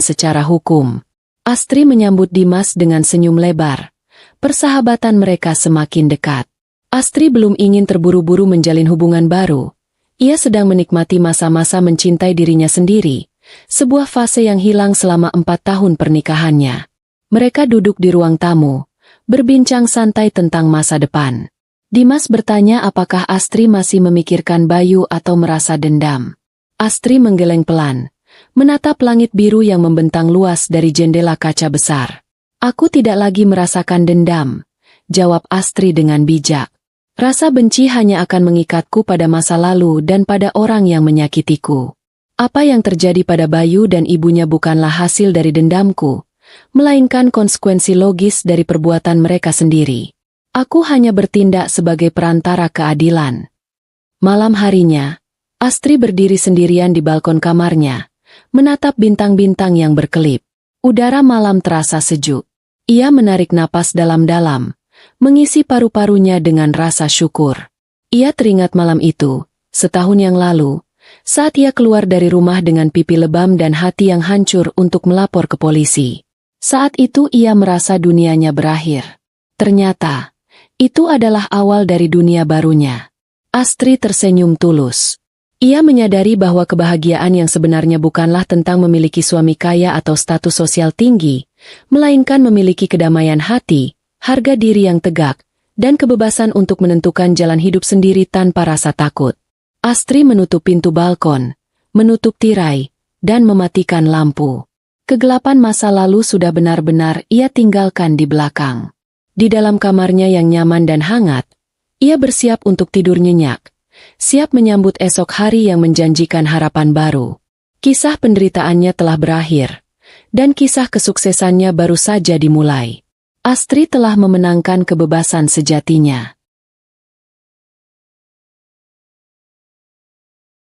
secara hukum. Astri menyambut Dimas dengan senyum lebar. Persahabatan mereka semakin dekat. Astri belum ingin terburu-buru menjalin hubungan baru. Ia sedang menikmati masa-masa mencintai dirinya sendiri. Sebuah fase yang hilang selama 4 tahun pernikahannya. Mereka duduk di ruang tamu, berbincang santai tentang masa depan. Dimas bertanya apakah Astri masih memikirkan Bayu atau merasa dendam. Astri menggeleng pelan, menatap langit biru yang membentang luas dari jendela kaca besar. "Aku tidak lagi merasakan dendam," jawab Astri dengan bijak. "Rasa benci hanya akan mengikatku pada masa lalu dan pada orang yang menyakitiku. Apa yang terjadi pada Bayu dan ibunya bukanlah hasil dari dendamku, melainkan konsekuensi logis dari perbuatan mereka sendiri. Aku hanya bertindak sebagai perantara keadilan." Malam harinya, Astri berdiri sendirian di balkon kamarnya, menatap bintang-bintang yang berkelip. Udara malam terasa sejuk. Ia menarik napas dalam-dalam, mengisi paru-parunya dengan rasa syukur. Ia teringat malam itu, setahun yang lalu, saat ia keluar dari rumah dengan pipi lebam dan hati yang hancur untuk melapor ke polisi. Saat itu ia merasa dunianya berakhir. Ternyata, itu adalah awal dari dunia barunya. Astrid tersenyum tulus. Ia menyadari bahwa kebahagiaan yang sebenarnya bukanlah tentang memiliki suami kaya atau status sosial tinggi, melainkan memiliki kedamaian hati, harga diri yang tegak, dan kebebasan untuk menentukan jalan hidup sendiri tanpa rasa takut. Astrid menutup pintu balkon, menutup tirai, dan mematikan lampu. Kegelapan masa lalu sudah benar-benar ia tinggalkan di belakang. Di dalam kamarnya yang nyaman dan hangat, ia bersiap untuk tidur nyenyak, siap menyambut esok hari yang menjanjikan harapan baru. Kisah penderitaannya telah berakhir, dan kisah kesuksesannya baru saja dimulai. Astrid telah memenangkan kebebasan sejatinya.